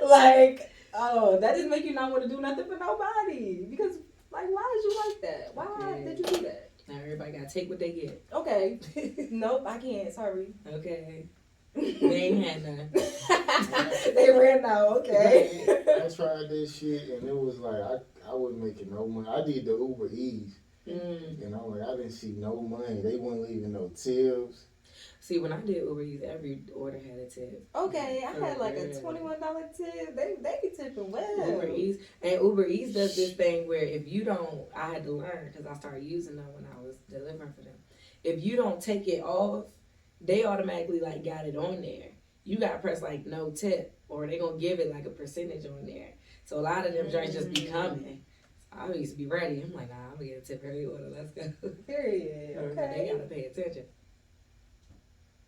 S2: Like, that just make you not want to do nothing for nobody. Because, like, why did you like that? Why did you do that?
S1: Now everybody gotta take what they get.
S2: Okay. Nope, I can't. Sorry.
S1: Okay. They ain't had none.
S2: They ran out. Okay.
S3: I tried this shit and it was like I wasn't making no money. I did the Uber Eats and I'm like I didn't see no money. They weren't leaving no tips.
S1: See, when I did Uber Eats, every order had a tip.
S2: Okay, I had like a $21 tip. They be tipping well.
S1: Uber Eats does this thing where if you don't, I had to learn because I started using them when I was delivering for them. If you don't take it off, they automatically like got it on there. You gotta press like no tip, or they gonna give it like a percentage on there. So a lot of them joints just be coming. So I used to be ready. I'm like, nah, I'm gonna get a tip every order. Let's go.
S2: Period. Okay.
S1: They gotta pay attention.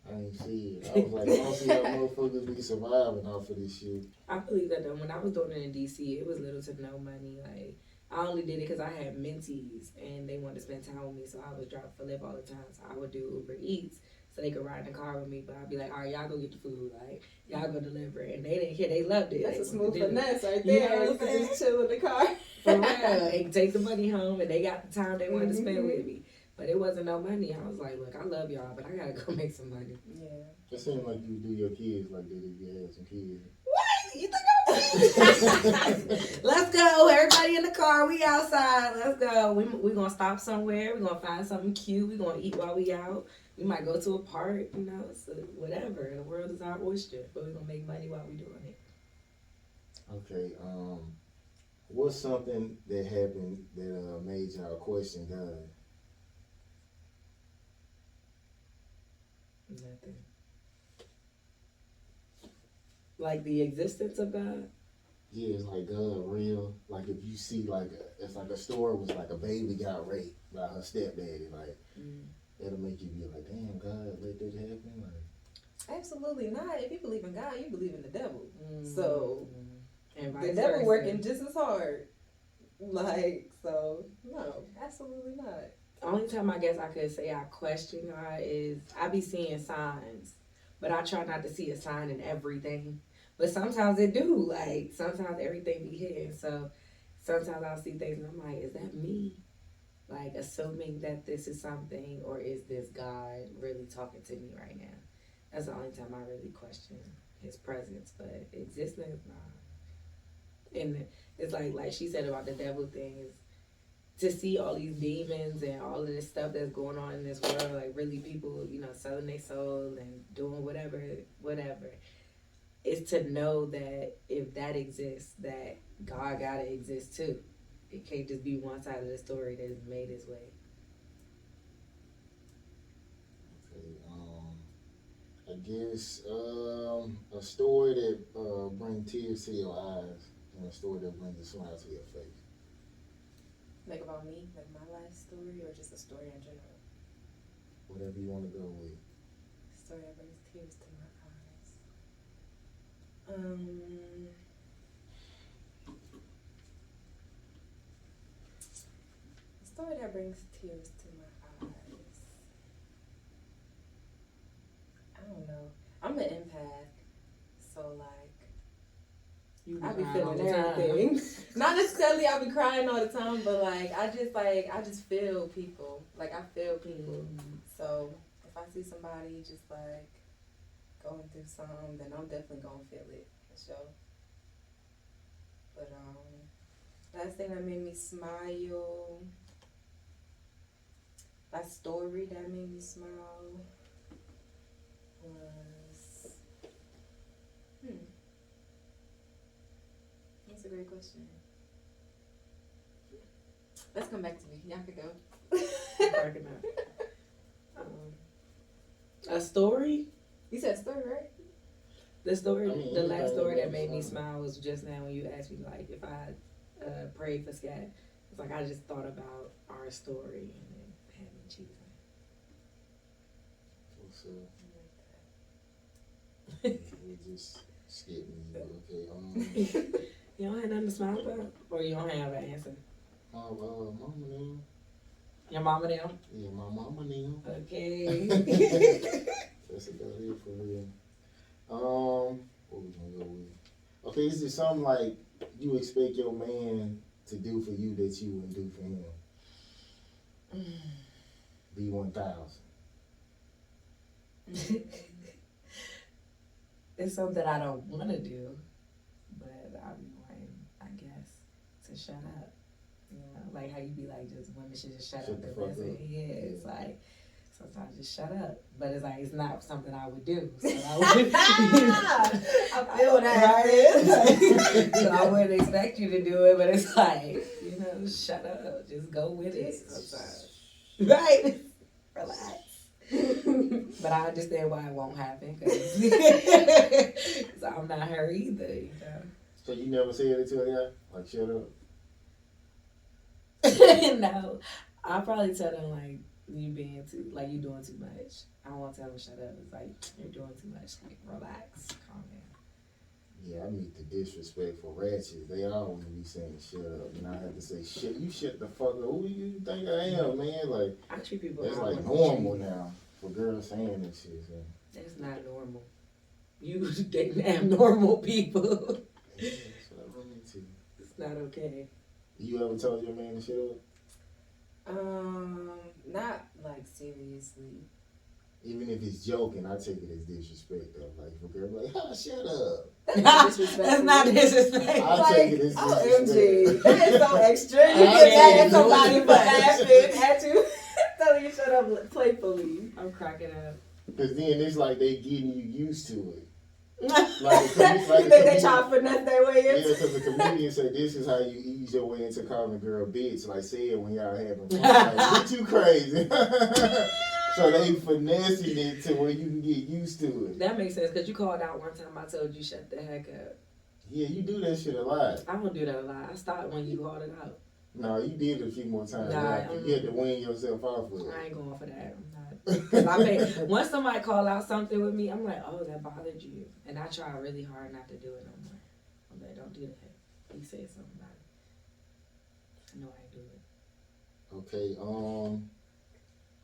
S3: I ain't see it. I was like, I don't see how motherfuckers be surviving off of this shit.
S1: I believe that though. When I was doing it in DC, it was little to no money. Like, I only did it because I had mentees and they wanted to spend time with me, so I was dropping for Lyft all the time. So I would do Uber Eats so they could ride in the car with me. But I'd be like, all right, y'all go get the food. Like, y'all go deliver it. And they didn't care. They loved it.
S2: That's
S1: they
S2: a smooth finesse right
S1: You know
S2: there.
S1: what
S2: You
S1: I'm
S2: can
S1: saying?
S2: just chill in the car.
S1: For real. They could take the money home and they got the time they wanted to spend with me. But it wasn't no money. I was like, look, I love y'all, but I gotta go make some money.
S2: Yeah.
S3: It seemed like you do your kids like that if you had some kids.
S1: What? You think I'm Let's go. Everybody in the car. We outside. Let's go. We gonna stop somewhere. We gonna find something cute. We gonna eat while we out. We might go to a park. You know, so whatever. The world is our oyster. But we gonna make money while we doing it.
S3: Okay. What's something that happened that made y'all question God?
S1: Nothing. Like the existence of God?
S3: Yeah, it's like God real. Like if you see like it's like a story was like a baby got raped by her stepdaddy. Like it'll make you be like, damn, God let that happen. Like
S2: Absolutely not. If you believe in God, you believe in the devil. So
S1: and
S2: the devil working just as hard. Like, so no, absolutely not.
S1: Only time I guess I could say I question God is I be seeing signs, but I try not to see a sign in everything. But sometimes it do. Like sometimes everything be hitting. So sometimes I'll see things and I'm like, is that me? like assuming that this is something, or is this God really talking to me right now? That's the only time I really question his presence, but existence, nah. And it's like she said about the devil thing is to see all these demons and all of this stuff that's going on in this world, like really people, selling their soul and doing whatever. Is to know that if that exists, that God gotta exist too. It can't just be one side of the story that is made its way.
S3: Okay, I guess a story that brings tears to your eyes and a story that brings a smile to your face.
S2: Like about me, like my life story, or just a story in general?
S3: Whatever you want to go with.
S2: Story that brings tears to my eyes. A story that brings tears to my eyes. I don't know. I'm an empath, so like I be feeling everything. Not necessarily I be crying all the time, but I just feel people. Like I feel people. So if I see somebody just like going through something, then I'm definitely gonna feel it for sure. But last thing that made me smile, last story that made me smile was that's a great question. Let's come back to me. Y'all could go.
S1: Cracking up. A story?
S2: You said story, right?
S1: The story,
S3: I mean,
S1: the last
S3: anything
S1: story that
S3: that
S1: made me
S3: makes
S1: smile was just now when you asked me like if I prayed for Scat. It's like I just thought about our story and it had me cheesing.
S3: What's up? We're just skipping you. Okay.
S1: You don't have nothing to smile about, or you don't have an answer.
S3: Mama now.
S1: Your mama now.
S3: Yeah, my mama now.
S1: Okay.
S3: That's about it for real. What we gonna go with? Okay, is there something like you expect your man to do for you that you wouldn't do for him? B1000.
S1: It's something I don't want to do, but I be wanting, I guess, to shut up. Like how you be like, just women should just shut up.
S3: The fuck up.
S1: Yeah, it's like sometimes just shut up, but it's like it's not something I would do. So I would,
S2: I feel that.
S1: Right? So I wouldn't expect you to do it, but it's like shut up, just go with it. Sometimes, right? Relax. But I understand why it won't happen because I'm not her either.
S3: So you never said it to a guy? Like, shut up?
S1: No. I'll probably tell them, like, you doing too much. I don't want to tell them shut up. It's like, you're doing too much. Like, relax, calm down.
S3: Yeah, I meet the disrespectful ratchets. They always be saying shut up. And I have to say, shit, you shut the fuck up. Who you think I am, man? Like,
S1: I treat people
S3: that's
S1: how I
S3: like
S1: want
S3: normal
S1: to treat.
S3: now for girls saying that shit. So.
S1: That's not normal. You dating abnormal people.
S3: Yeah, that's what I run into.
S1: It's not okay.
S3: You ever told your man to shut up?
S2: Not like seriously.
S3: Even if it's joking, I take it as disrespect though. Like if a girl be like, "Ah, shut up."
S2: That's disrespectful.
S1: That's not disrespectful.
S3: I take it as
S2: OMG,
S3: disrespect.
S2: that is so extra. You
S3: I
S2: get mad
S3: can't
S2: at
S3: do
S2: somebody
S3: it.
S2: for laughing at you, telling you shut up playfully.
S1: I'm cracking up.
S3: Because then it's like they getting you used to it.
S2: You think they try to finesse their way
S3: Yeah,
S2: into?
S3: because the comedian said this is how you ease your way into calling a girl bitch. Like say it when y'all having fun. Like, you too crazy. So they finessing it to where you can get used to it.
S1: That makes sense because you called out one time. I told you shut the heck up.
S3: Yeah, you do that shit a lot.
S1: I don't do that a lot. I stopped when you called it out.
S3: No, you did it a few more times.
S1: Nah,
S3: You had to wean yourself off with it.
S1: I ain't going for that. I'm not. Cause I think once somebody call out something with me, I'm like, oh, that bothered you, and I try really hard not to do it no more. I'm like, don't do that. You said something about it. I know I ain't do it.
S3: Okay.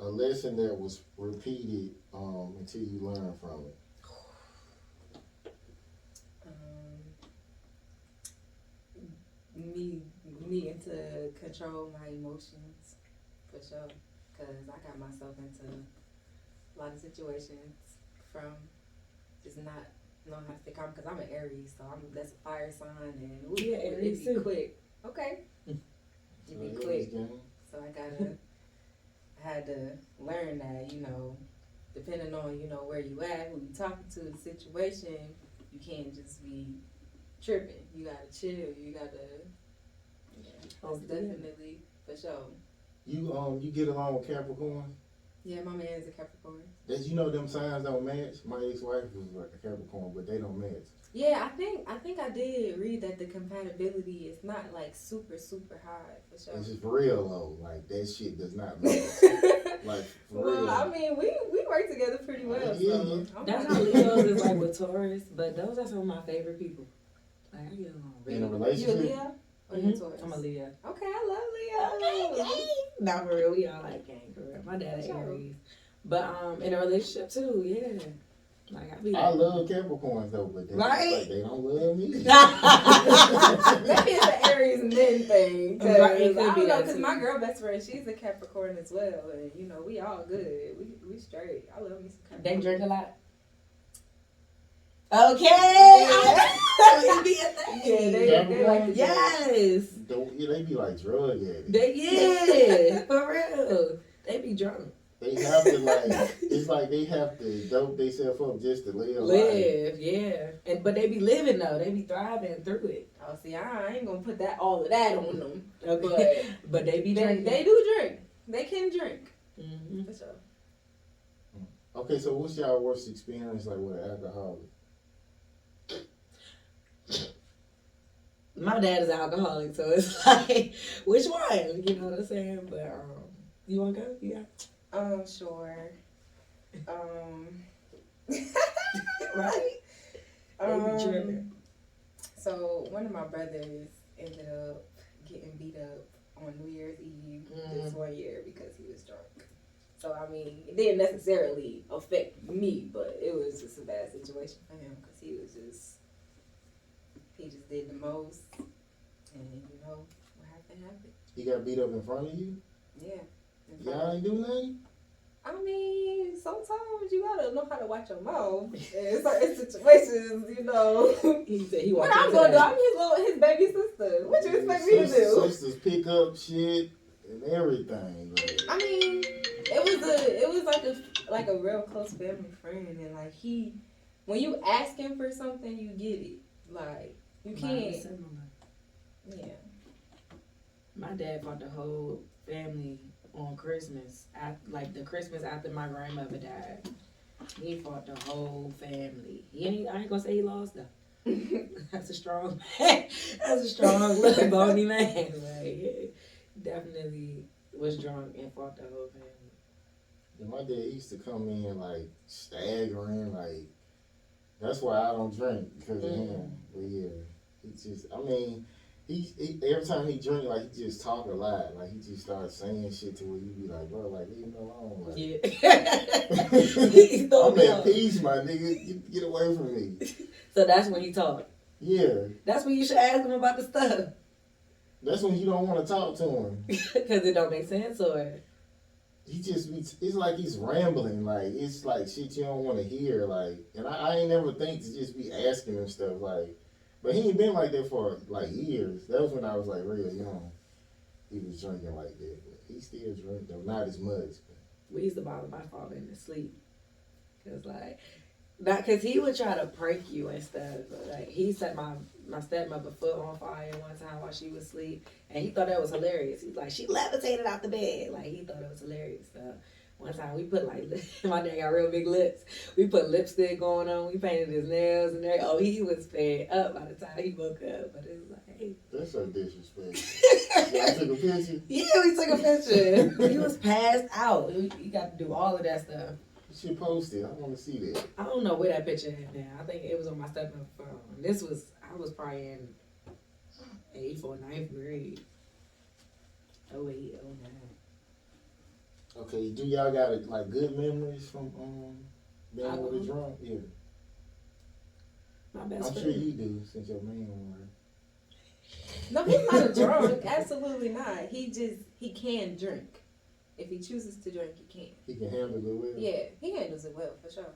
S3: A lesson that was repeated until you learn from it.
S2: Me needing to control my emotions. for sure. Cause I got myself into a lot of situations from just not knowing how to stay calm. Cause I'm an Aries, so that's a fire sign, and ooh,
S1: Yeah,
S2: it
S1: Aries
S2: be
S1: too.
S2: quick. Okay, it be quick. So I had to learn that, depending on, where you at, who you talking to, the situation, you can't just be tripping. You gotta chill. You gotta, yeah, that's definitely for sure.
S3: You get along with Capricorn?
S2: Yeah, my man is a Capricorn.
S3: That them signs don't match. My ex-wife was like a Capricorn, but they don't match.
S2: Yeah, I think I did read that the compatibility is not like super super high for sure.
S3: It's just for real low. Like that shit does not match. Like for
S2: Well,
S3: real.
S2: I mean, we work together pretty well.
S3: Yeah,
S2: So
S3: yeah.
S1: That's how Leos is like with Taurus, but those are some of my favorite people. Like I get along
S3: In a
S1: really.
S2: You a
S3: relationship.
S2: Leo or you a Taurus?
S1: I'm a Leo.
S2: Okay, I love Leo.
S1: Not for real, we all like gang for real. My dad is Aries. But in a relationship too, yeah. Like
S3: I love Capricorns though, but
S1: Right?
S3: like, they don't love me.
S2: Maybe it's an Aries men thing. Cause
S1: Right, it could
S2: I
S1: be
S2: don't know,
S1: that
S2: cause
S1: too.
S2: my girl best friend, she's a Capricorn as well, and we all good. We straight. I love me some Capricorn.
S1: They drink a lot. Okay.
S2: Yeah, they like to
S1: Yes.
S3: They be like drug addicts.
S1: Yeah, for real. They be drunk.
S3: They have to like. It's like they have to dope themselves up just to live.
S1: Live, yeah. But they be living though. They be thriving through it.
S2: Oh, see, I ain't gonna put all of that on them.
S1: Okay. But they be drinking.
S2: They do drink. They can drink.
S1: Mm-hmm.
S2: For sure.
S3: Okay, so what's y'all worst experience like with an alcoholic?
S1: My dad is alcoholic, so it's like, which one? You know what I'm saying? But you wanna go? Yeah.
S2: Sure.
S1: Right? They be tripping.
S2: So one of my brothers ended up getting beat up on New Year's Eve this one year because he was drunk. So I mean, it didn't necessarily affect me, but it was just a bad situation for him because he just did the most, and what happened.
S3: He got beat up in front of you?
S2: Yeah.
S3: Y'all ain't do nothing?
S2: I mean, sometimes you gotta know how to watch your mouth in certain situations,
S1: He said he
S2: What
S1: walked
S2: I'm
S1: into
S2: gonna do?
S1: that.
S2: I'm his baby sister. What you expect me to do?
S3: Sisters pick up shit and everything. Like.
S2: I mean, it was like a real close family friend, and like when you ask him for something, you get it. Like you can't. Yeah.
S1: My dad fought the whole family on Christmas, like the Christmas after my grandmother died. He fought the whole family. I ain't gonna say he lost though. That's a strong man. That's a strong little bony man. Like, he definitely was drunk and fought the whole family.
S3: And my dad used to come in like staggering, like that's why I don't drink because of him. But yeah, he just, I mean, he every time he drink, like he just talk a lot, like he just starts saying shit to where you be like, bro, like leave me alone. Like,
S1: yeah.
S3: I'm at peace, my nigga. Get away from me.
S1: So that's when he talked.
S3: Yeah.
S1: That's when you should ask him about the stuff.
S3: That's when you don't want to talk to him.
S1: Because it don't make sense, or
S3: he just, it's like he's rambling, like it's like shit you don't want to hear, like, and I ain't never think to just be asking him stuff, like, but he ain't been like that for like years. That was when I was like real young. He was drinking like that, but he still drink though, not as much.
S1: we used to bother my father in his sleep. Cause like, not cause he would try to prank you and stuff. But like he set my stepmother foot on fire one time while she was asleep, and he thought that was hilarious. He's like, she levitated out the bed. Like he thought it was hilarious. So one time we put like, my dad got real big lips. We put lipstick going on. We painted his nails and everything. Oh, he was fed up by the time he woke up. But it was like, hey.
S3: That's so disrespectful. Y'all took a picture?
S1: Yeah, we took a picture. He was passed out. He got to do all of that stuff.
S3: You should post it. I want to see that.
S1: I don't know where that picture is now. I think it was on my stepmother's phone. I was probably in 8th or 9th grade. 08, 09.
S3: Okay, do y'all got like good memories from being with a drunk? Yeah.
S1: My best
S3: I'm
S1: friend.
S3: sure you do since your man was.
S2: No, he's not a drunk. Absolutely not. He can drink. If he chooses to drink, he can.
S3: He can handle it well.
S2: Yeah, he handles it well for sure.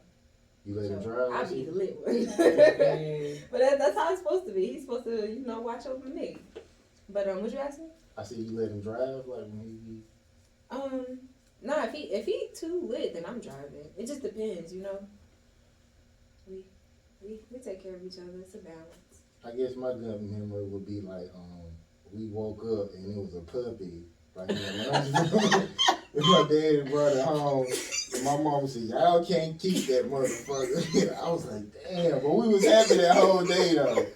S3: You let him
S2: So,
S3: drive?
S2: I be the lit one.
S1: Yeah.
S2: But that's how it's supposed to be. He's supposed to, watch over me. But what you ask me?
S3: I said you let him drive like when he.
S2: Nah. If he too lit, then I'm driving. It just depends, We take care of each other. It's a balance.
S3: I guess my good memory would be like we woke up and it was a puppy like in the lunch room. And my daddy brought it home. And my mom said, "Y'all can't keep that motherfucker." I was like, "Damn," but we was happy that whole day though.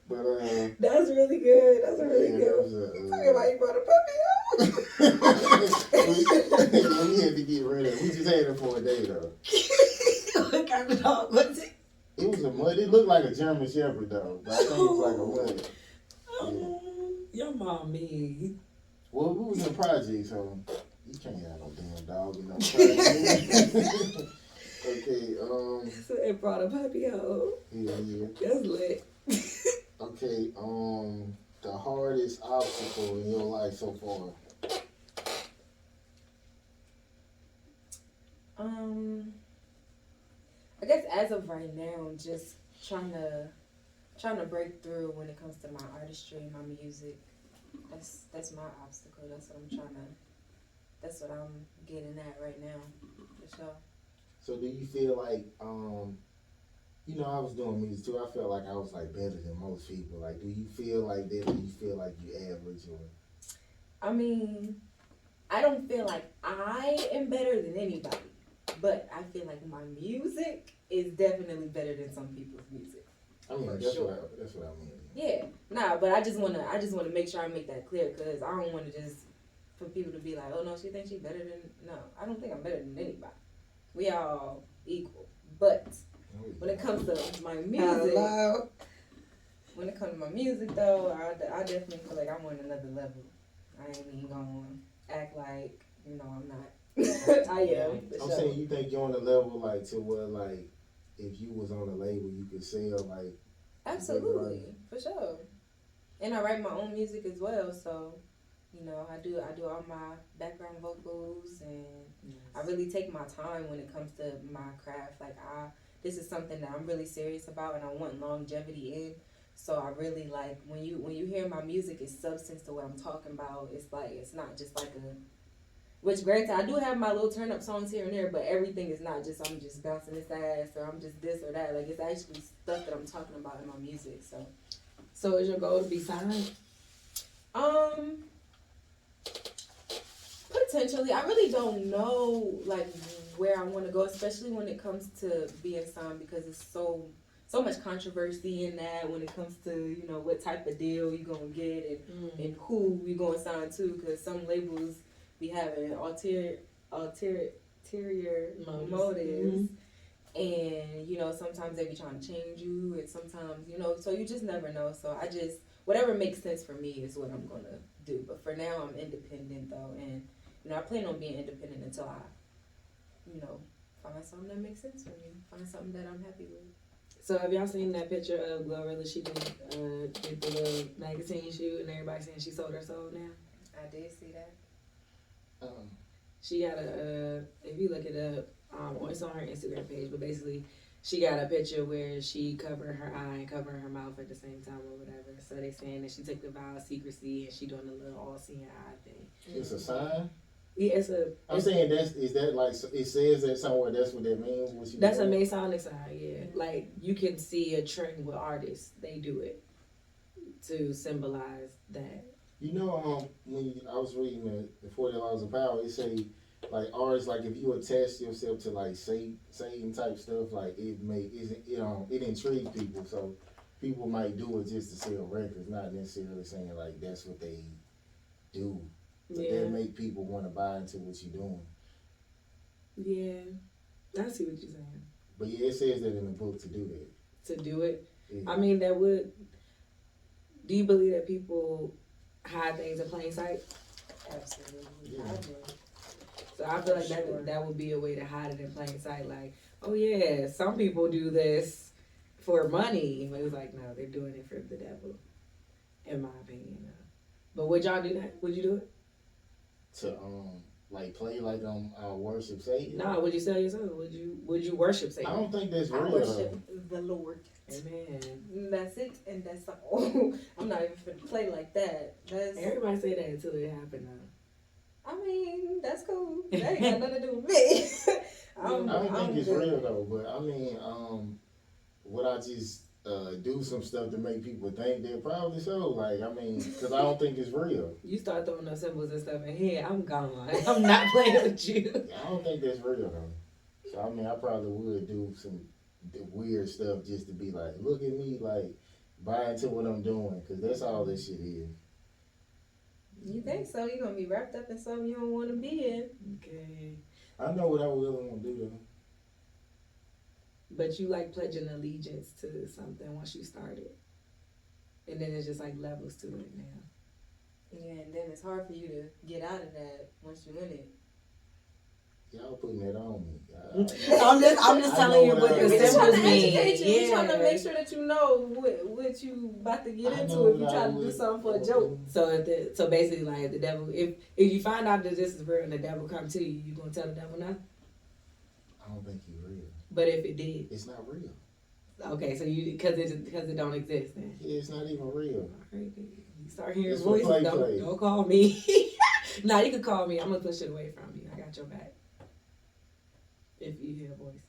S3: But
S1: That's really good. That's really
S3: yeah,
S1: good.
S3: that was a.
S1: Talking about you brought a puppy
S3: we had to get rid of it. We just had it for a day though.
S1: What kind of dog was it?
S3: It was a mud. It looked like a German Shepherd though, but I think it was like a mud.
S1: Oh, your mom mean.
S3: Well, we was in project, so you can't have no damn dog in no project. Okay,
S1: So they brought a puppy home.
S3: yeah.
S1: That's lit.
S3: Okay, the hardest obstacle in your life so far.
S2: I guess as of right now, I'm just trying to break through when it comes to my artistry, my music. That's my obstacle. That's what I'm getting at right now, for sure.
S3: So do you feel like, I was doing music too. I felt like I was like better than most people. Like, do you feel like that, or do you feel like you average, or?
S2: I mean, I don't feel like I am better than anybody, but I feel like my music is definitely better than some people's music.
S3: I mean,
S2: For
S3: that's
S2: sure.
S3: what I mean.
S2: Yeah, but I just wanna make sure I make that clear, because I don't want to just for people to be like, oh no, she thinks she's better than. No, I don't think I'm better than anybody. We all equal, but when it comes to my music, though, I definitely feel like I'm on another level. I ain't even gonna act like I'm not. I am.
S3: I'm saying, you think you're on a level like to where like if you was on a label you could sell like.
S2: Absolutely, for sure. And I write my own music as well, so I do all my background vocals, and I really take my time when it comes to my craft. Like this is something that I'm really serious about, and I want longevity in. So I really like when you hear my music, it's substance to what I'm talking about. It's like it's not just like a. Which granted, I do have my little turn up songs here and there, but everything is not just I'm just bouncing this ass or I'm just this or that. Like it's actually stuff that I'm talking about in my music.
S1: So is your goal to be signed?
S2: Potentially. I really don't know like where I want to go, especially when it comes to being signed, because it's so much controversy in that when it comes to what type of deal you gonna get and who you gonna sign to, because some labels be having ulterior motives. And sometimes they be trying to change you, and sometimes so you just never know. So I just whatever makes sense for me is what I'm gonna do. But for now, I'm independent though, and I plan on being independent until I find something that makes sense for me, find something that I'm happy with.
S1: So have y'all seen that picture of Glorilla? She did the little magazine shoot, and everybody saying she sold her soul now.
S2: I did see that.
S1: She got if you look it up, it's on her Instagram page, but basically she got a picture where she covered her eye and covering her mouth at the same time or whatever. So they saying that she took the vow of secrecy and she doing the little all-seeing eye thing.
S3: It's a sign?
S1: Yeah,
S3: I'm saying is that like, it says that somewhere, that's what that means?
S1: That's a Masonic sign, yeah. Like, you can see a trend with artists. They do it to symbolize that.
S3: When I was reading the 40 Laws of Power, it say, like, artists, like, if you attach yourself to, like, Satan type stuff, like, it intrigues people, so people might do it just to sell records, not necessarily saying, like, that's what they do. But that make people want to buy into what you're doing.
S1: Yeah. I see what you're saying.
S3: But yeah, it says that in the book to do that.
S1: To do it?
S3: Yeah.
S1: I mean, do you believe that people hide things in plain sight?
S2: Absolutely.
S3: Yeah.
S2: I do.
S1: So I feel like that would be a way to hide it in plain sight. Like, oh yeah, some people do this for money. But it's like, no, they're doing it for the devil, in my opinion. But would y'all do that? Would you do it?
S3: like play like worship Satan.
S1: Nah, would you sell your soul? Would you worship
S3: I
S1: Satan?
S3: don't think that's
S2: I
S3: real
S2: worship
S3: though.
S2: the Lord.
S1: Amen.
S2: That's it, and that's all. I'm not even finna play like that. That's.
S1: Everybody say that until it happened
S2: I mean, that's cool. That ain't got nothing to do with me.
S1: though.
S3: I don't think
S2: I'm
S3: it's
S2: good.
S3: real though, but I mean, would I just do some stuff to make people think they're probably so? Like, I mean, because I don't think it's real.
S1: You start throwing those symbols and stuff in here, I'm gone. I'm not playing with you.
S3: I don't think that's real though. So I mean, I probably would do some weird stuff just to be like, look at me, like buy into what I'm doing, because that's all this shit is.
S2: You think so? You're gonna be wrapped up in something you don't want to be in.
S1: Okay.
S3: I know what I would really want to do though.
S1: But you like pledging allegiance to something once you start it. And then it's just like levels to it now.
S2: Yeah, and then it's hard for you to get out of that once you're in it.
S3: Y'all putting that on me.
S1: I'm just
S3: I
S1: telling
S3: know
S1: you
S3: what
S1: what
S3: I
S1: the
S3: would
S2: We're just trying
S1: symbols
S2: to
S1: mean.
S2: educate you. We're trying to
S1: Yeah.
S2: make sure that you know what you about to get
S3: I
S2: into
S3: know
S2: if you
S3: what I
S2: try to do
S3: would-
S2: something for a joke.
S1: So basically, like the devil, if you find out that this is real and the devil come to you, you gonna tell the devil no?
S3: I don't think he's real.
S1: But if it did,
S3: It's not real.
S1: okay, so you because it don't exist then.
S3: Yeah, it's not even real.
S1: All right, then. You start hearing
S3: It's for
S1: voices.
S3: play.
S1: Don't call me. Nah, you can call me. I'm gonna push it away from you. I got your back. If you hear a voice.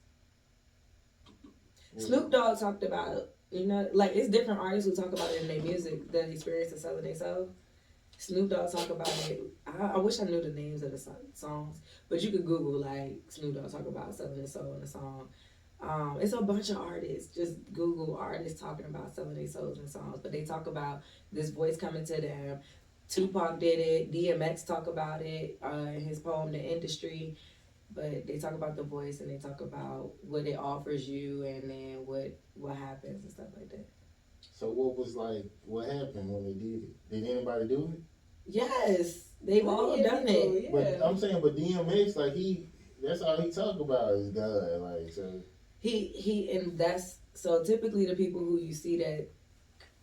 S1: Snoop Dogg talked about, like it's different artists who talk about it in their music, the experience of selling their soul. Snoop Dogg talk about it. I wish I knew the names of the songs, but you could Google like Snoop Dogg talk about selling his soul in a song. It's a bunch of artists. Just Google artists talking about selling their souls in songs, but they talk about this voice coming to them. Tupac did it. DMX talk about it in his poem "The Industry." But they talk about the voice and they talk about what it offers you and then what happens and stuff like that.
S3: So what happened when they did it? Did anybody do it?
S1: Yes, they've all done it.
S2: Yeah.
S3: But I'm saying, but DMX, like that's all he talk about is God, like so.
S1: He and that's so typically the people who you see that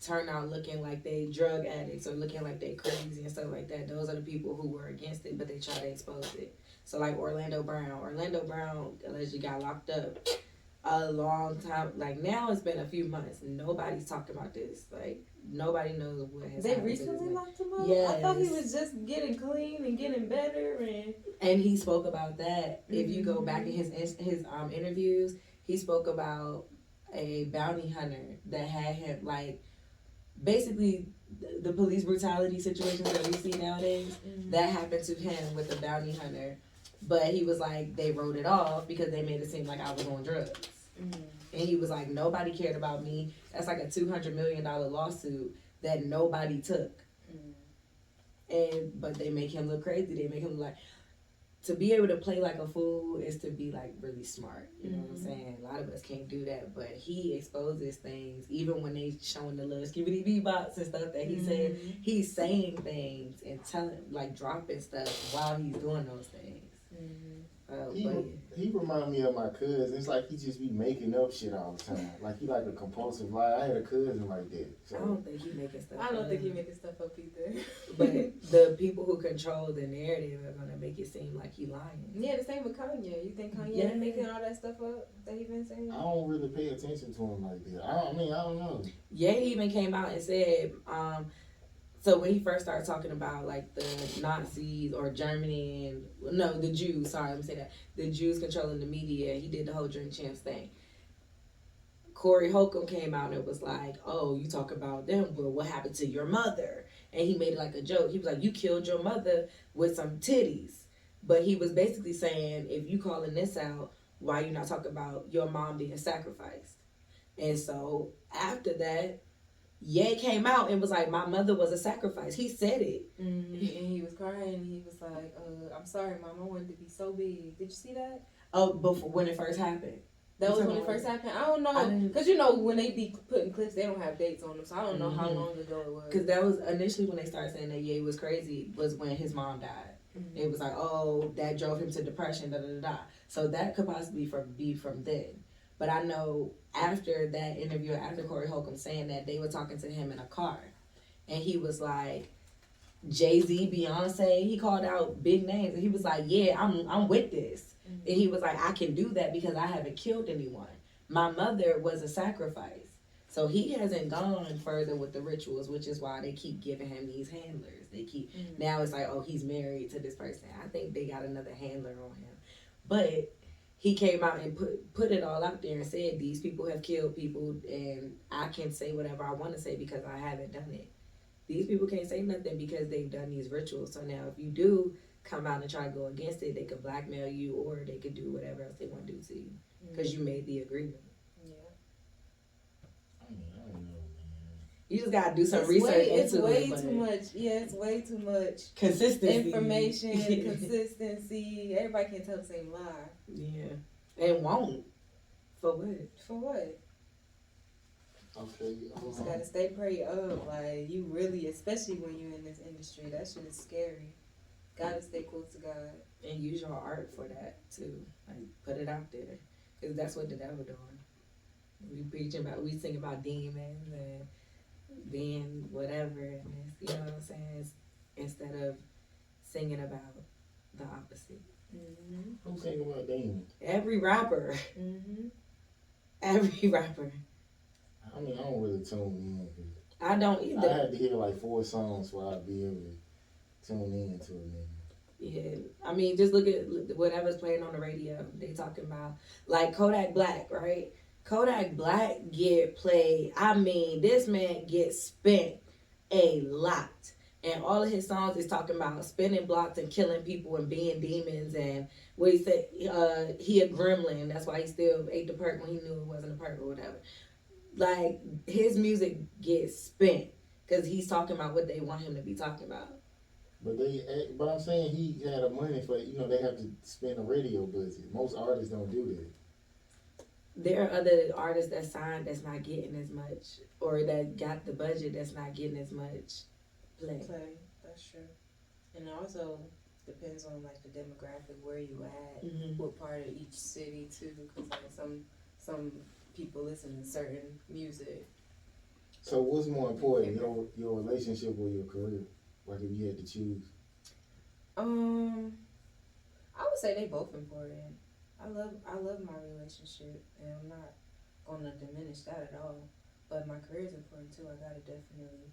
S1: turn out looking like they drug addicts or looking like they crazy and stuff like that. Those are the people who were against it, but they try to expose it. So like Orlando Brown allegedly got locked up a long time. Like now it's been a few months. Nobody's talking about this. Like nobody knows what has
S2: They
S1: happened to this
S2: recently
S1: man.
S2: locked him up?
S1: Yes.
S2: I thought he was just getting clean and getting better
S1: And he spoke about that. If you go back in his interviews, he spoke about a bounty hunter that had him like basically the police brutality situations that we see nowadays. That happened to him with a bounty hunter. But he was like, they wrote it off because they made it seem like I was on drugs. And he was like, nobody cared about me. That's like a $200 million lawsuit that nobody took. But they make him look crazy. They make him like, to be able to play like a fool is to be like really smart. You know what I'm saying? A lot of us can't do that. But he exposes things, even when they showing the little skibidi bebops and stuff that he said. He's saying things and telling, like dropping stuff while he's doing those things.
S3: He remind me of my cousin. It's like he just be making up shit all the time. Like he like a compulsive liar. I had a cousin like that. So.
S1: I don't think he making stuff up.
S2: I don't think he making stuff up either.
S1: But the people who control the narrative are gonna make it seem like he lying.
S2: Yeah, the same with Kanye. You think Kanye making all that stuff up that he been saying?
S3: I don't really pay attention to him like that. I don't know.
S1: Yeah, he even came out and said, so when he first started talking about like the Nazis or Germany and the Jews, sorry, let me say that. The Jews controlling the media, he did the whole Drink Champs thing. Corey Holcomb came out and was like, oh, you talk about them, well, what happened to your mother? And he made it like a joke. He was like, you killed your mother with some titties. But he was basically saying, if you calling this out, why you not talking about your mom being sacrificed? And so after that, Ye came out and was like, my mother was a sacrifice. He said it.
S2: And he was crying. He was like, I'm sorry, Mom. I wanted to be so big. Did you see that?
S1: Oh, before when it first happened.
S2: That was when it first happened. I don't know, because when they be putting clips, they don't have dates on them, so I don't know how long ago it was.
S1: Because that was initially when they started saying that Ye was crazy was when his mom died. It was like, oh, that drove him to depression, da da da da. So that could possibly be from then. But I know after that interview, after Corey Holcomb saying that, they were talking to him in a car. And he was like, Jay-Z, Beyonce. He called out big names, and he was like, "Yeah, I'm with this."
S2: Mm-hmm.
S1: And he was like, "I can do that because I haven't killed anyone. My mother was a sacrifice." So he hasn't gone further with the rituals, which is why they keep giving him these handlers. They keep now it's like, oh, he's married to this person. I think they got another handler on him, but he came out and put it all out there and said these people have killed people, and I can say whatever I want to say because I haven't done it. These people can't say nothing because they've done these rituals. So now, if you do come out and try to go against it, they could blackmail you or they could do whatever else they want to do to you because you made the agreement.
S2: Yeah.
S3: I mean, I don't know, man.
S1: You just gotta do some
S2: It's
S1: research
S2: way, it's
S1: into
S2: way
S1: it.
S2: too much. Yeah, it's way too much
S1: Consistency.
S2: information, consistency. Everybody can tell the same lie.
S1: Yeah, and won't. For what?
S2: For what?
S3: Okay.
S2: You just gotta stay prayed up. Like, you really, especially when you're in this industry, that shit is scary. Gotta stay close to God.
S1: And use your art for that too. Like, put it out there, because that's what the devil doing. We preaching about, we sing about demons and being whatever, and it's, you know what I'm saying? Instead of singing about the opposite.
S2: Mm-hmm.
S3: Who's singing about demons?
S1: Every rapper,
S2: Mm-hmm.
S1: every rapper.
S3: I mean, I don't really tune in.
S1: I don't
S3: I
S1: either.
S3: had to hear like 4 songs for I'd be able to tune in to a nigga.
S1: Yeah, I mean, just look at whatever's playing on the radio. They talking about like Kodak Black, right? Kodak Black get played. I mean, this man gets spent a lot, and all of his songs is talking about spinning blocks and killing people and being demons. And what he said, he a gremlin. That's why he still ate the perk when he knew it wasn't a perk or whatever. Like, his music gets spent because he's talking about what they want him to be talking about.
S3: But I'm saying he had the money for, they have to spend a radio budget. Most artists don't do that.
S1: There are other artists that signed that's not getting as much, or that got the budget that's not getting as much play.
S2: That's true. And it also depends on like the demographic, where you at,
S1: Mm-hmm.
S2: what part of each city too. Because like some people listen to certain music.
S3: So what's more important, your relationship or your career? Like if you had to choose.
S2: I would say they both important. I love my relationship, and I'm not gonna diminish that at all. But my career is important too. I gotta definitely,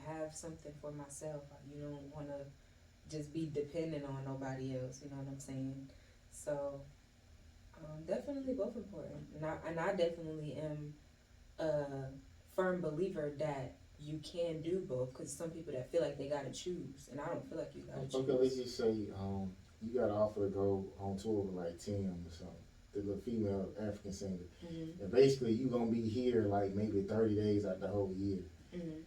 S2: have something for myself. You don't wanna just be dependent on nobody else. You know what I'm saying? So, definitely both important. And I definitely am a firm believer that you can do both, because some people that feel like they gotta choose, and I don't feel like you gotta choose.
S3: Okay, let's just say you got an offer to go on tour with like Tim or something, the little female African singer,
S2: Mm-hmm.
S3: and basically you gonna be here like maybe 30 days out the whole year.
S2: Mm-hmm.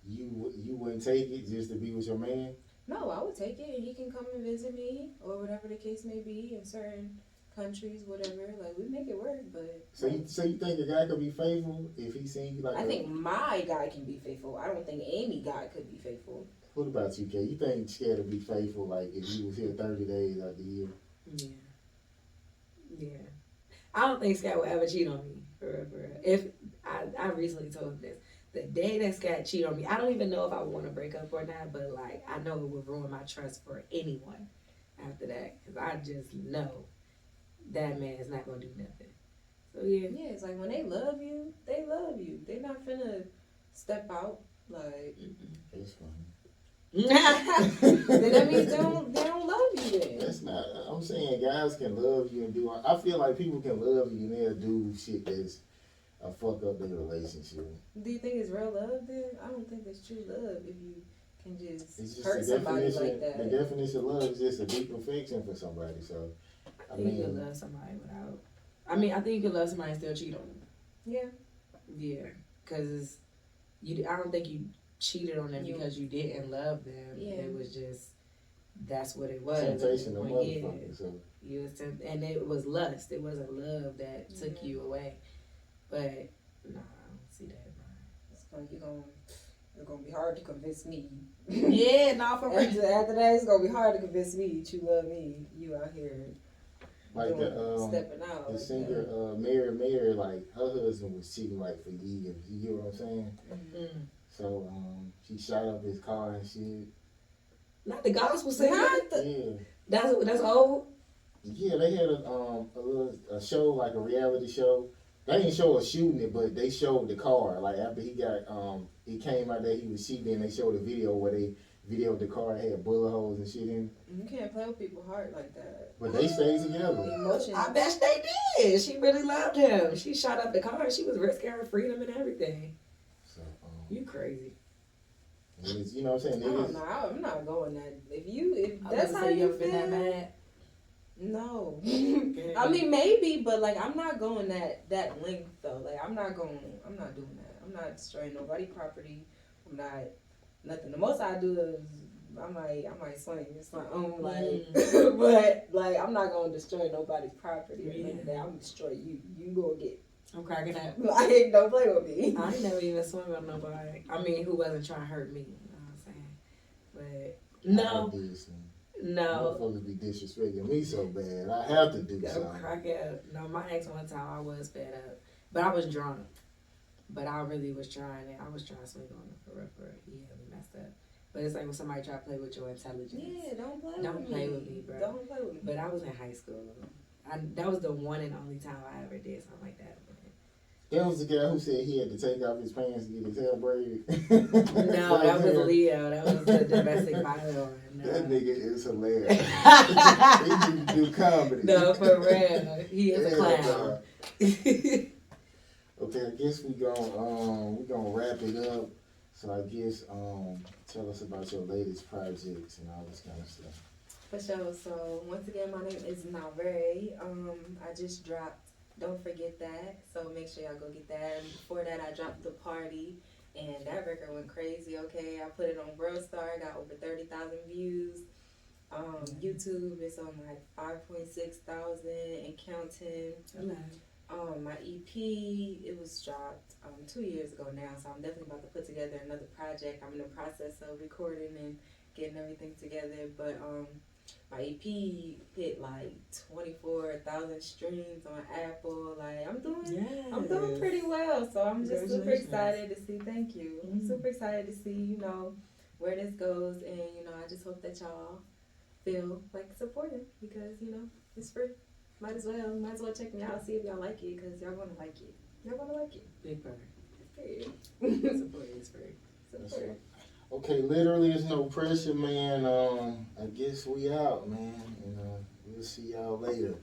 S3: You wouldn't take it just to be with your man?
S2: No, I would take it, and he can come and visit me, or whatever the case may be, in certain countries, whatever. Like, we make it work, but
S3: So you think a guy could be faithful if he seen you like?
S2: I think my guy can be faithful. I don't think Amy guy could be faithful.
S3: What about you, Kay? You think scared to be faithful like if you was here 30 days out the year?
S1: Yeah. Yeah. I don't think Scott will ever cheat on me. For real. If I recently told him this. The day that Scott cheat on me, I don't even know if I want to break up or not, but like, I know it would ruin my trust for anyone after that. Because I just know that man is not going to do nothing. So yeah.
S2: Yeah, it's like when they love you, they love you. They're not finna step out. Like,
S3: That's funny.
S2: then that means they don't love you then.
S3: That's not. I'm saying guys can love you and do. I feel like people can love you and they'll do shit that's a fuck up their relationship.
S2: Do you think it's real love then? I don't think it's true love if you can
S3: It's just
S2: hurt
S3: the
S2: somebody
S3: definition.
S2: like that.
S3: The definition of love is just a deep affection for somebody. So,
S1: I think you can love somebody without. I mean, I think you can love somebody and still cheat on them.
S2: Yeah.
S1: Yeah, because I don't think you cheated on them because you didn't love them.
S2: Yeah.
S1: It was just that's what it was.
S3: Temptation of
S1: Yeah.
S3: motherfucker. So
S1: You was and it was lust. It wasn't love that took you away. But no, I don't see that.
S2: It's like it's gonna be hard to convince me.
S1: Yeah, no, for real.
S2: After that, it's gonna be hard to convince me that you love me. You out here
S3: like
S2: stepping out.
S3: the singer Mary, like her husband was cheating like for years. You get what I'm saying?
S2: Mm-hmm.
S1: Mm.
S3: So she shot up his car and shit.
S1: Not the gospel singer.
S2: Not the.
S3: Yeah.
S1: That's old.
S3: Yeah, they had a show, like a reality show. They didn't show us shooting it, but they showed the car. Like after he came out there, he was cheating. And they showed a video where they videoed the car, had bullet holes and shit in it.
S2: You can't play with people's heart like that.
S3: But they stayed together.
S2: Emotions.
S1: I bet they did. She really loved him. She shot up the car. She was risking her freedom and everything.
S3: So
S1: You crazy.
S3: it's, you know what I'm saying?
S2: I don't know. I'm not going that. If
S1: I
S2: that's
S1: was
S2: how
S1: say
S2: you
S1: ever been that
S2: feel.
S1: mad.
S2: No. I mean, maybe, but like, I'm not going that length though. Like, I'm not doing that. I'm not destroying nobody property. I'm not nothing. The most I do is I might swing. It's my own like, but like, I'm not gonna destroy nobody's property or none of that. I'm gonna destroy you. You gonna get.
S1: I'm cracking up.
S2: Like, don't play with me.
S1: I ain't never even swung on nobody. I mean, who wasn't trying to hurt me. You know what I'm saying? But no. No.
S3: Motherfuckers be disrespecting me so bad. I have to do
S1: I'm
S3: something.
S1: cracking up. No, my ex one time I was fed up. But I was drunk. But I really was trying it. I was trying to swing on him for real, for real. He had me messed up. But it's like when somebody try to play with your intelligence.
S2: Yeah, don't play with me,
S1: bro.
S2: Don't play with me.
S1: But I was in high school. That was the one and only time I ever did something like that.
S3: That was the guy who said he had to take off his pants to get his hair braided.
S1: No, that was Leo. That was the domestic violence one. No.
S3: That nigga is hilarious. He need to do comedy.
S1: No, for real. He is a clown.
S3: Okay, I guess we gonna wrap it up. So I guess tell us about your latest projects and all this kind of stuff.
S2: For sure. So once again, my name is Nare. I just dropped Don't Forget That. So make sure y'all go get that. And before that, I dropped The Party. And that record went crazy, okay? I put it on World Star, got over 30,000 views. YouTube is on like 5.6 thousand and counting. My EP, it was dropped 2 years ago now, so I'm definitely about to put together another project. I'm in the process of recording and getting everything together, but my EP hit like 24,000 streams on Apple. Like I'm doing pretty well, so I'm just super excited to see. Thank you. I'm super excited to see where this goes, and I just hope that y'all feel like supporting because it's free. Might as well check me out, see if y'all like it, because y'all gonna like it. Y'all gonna like it.
S1: Big bird.
S2: Period.
S1: Support is free.
S2: Support.
S3: Okay, literally, there's no pressure, man. I guess we out, man. And we'll see y'all later.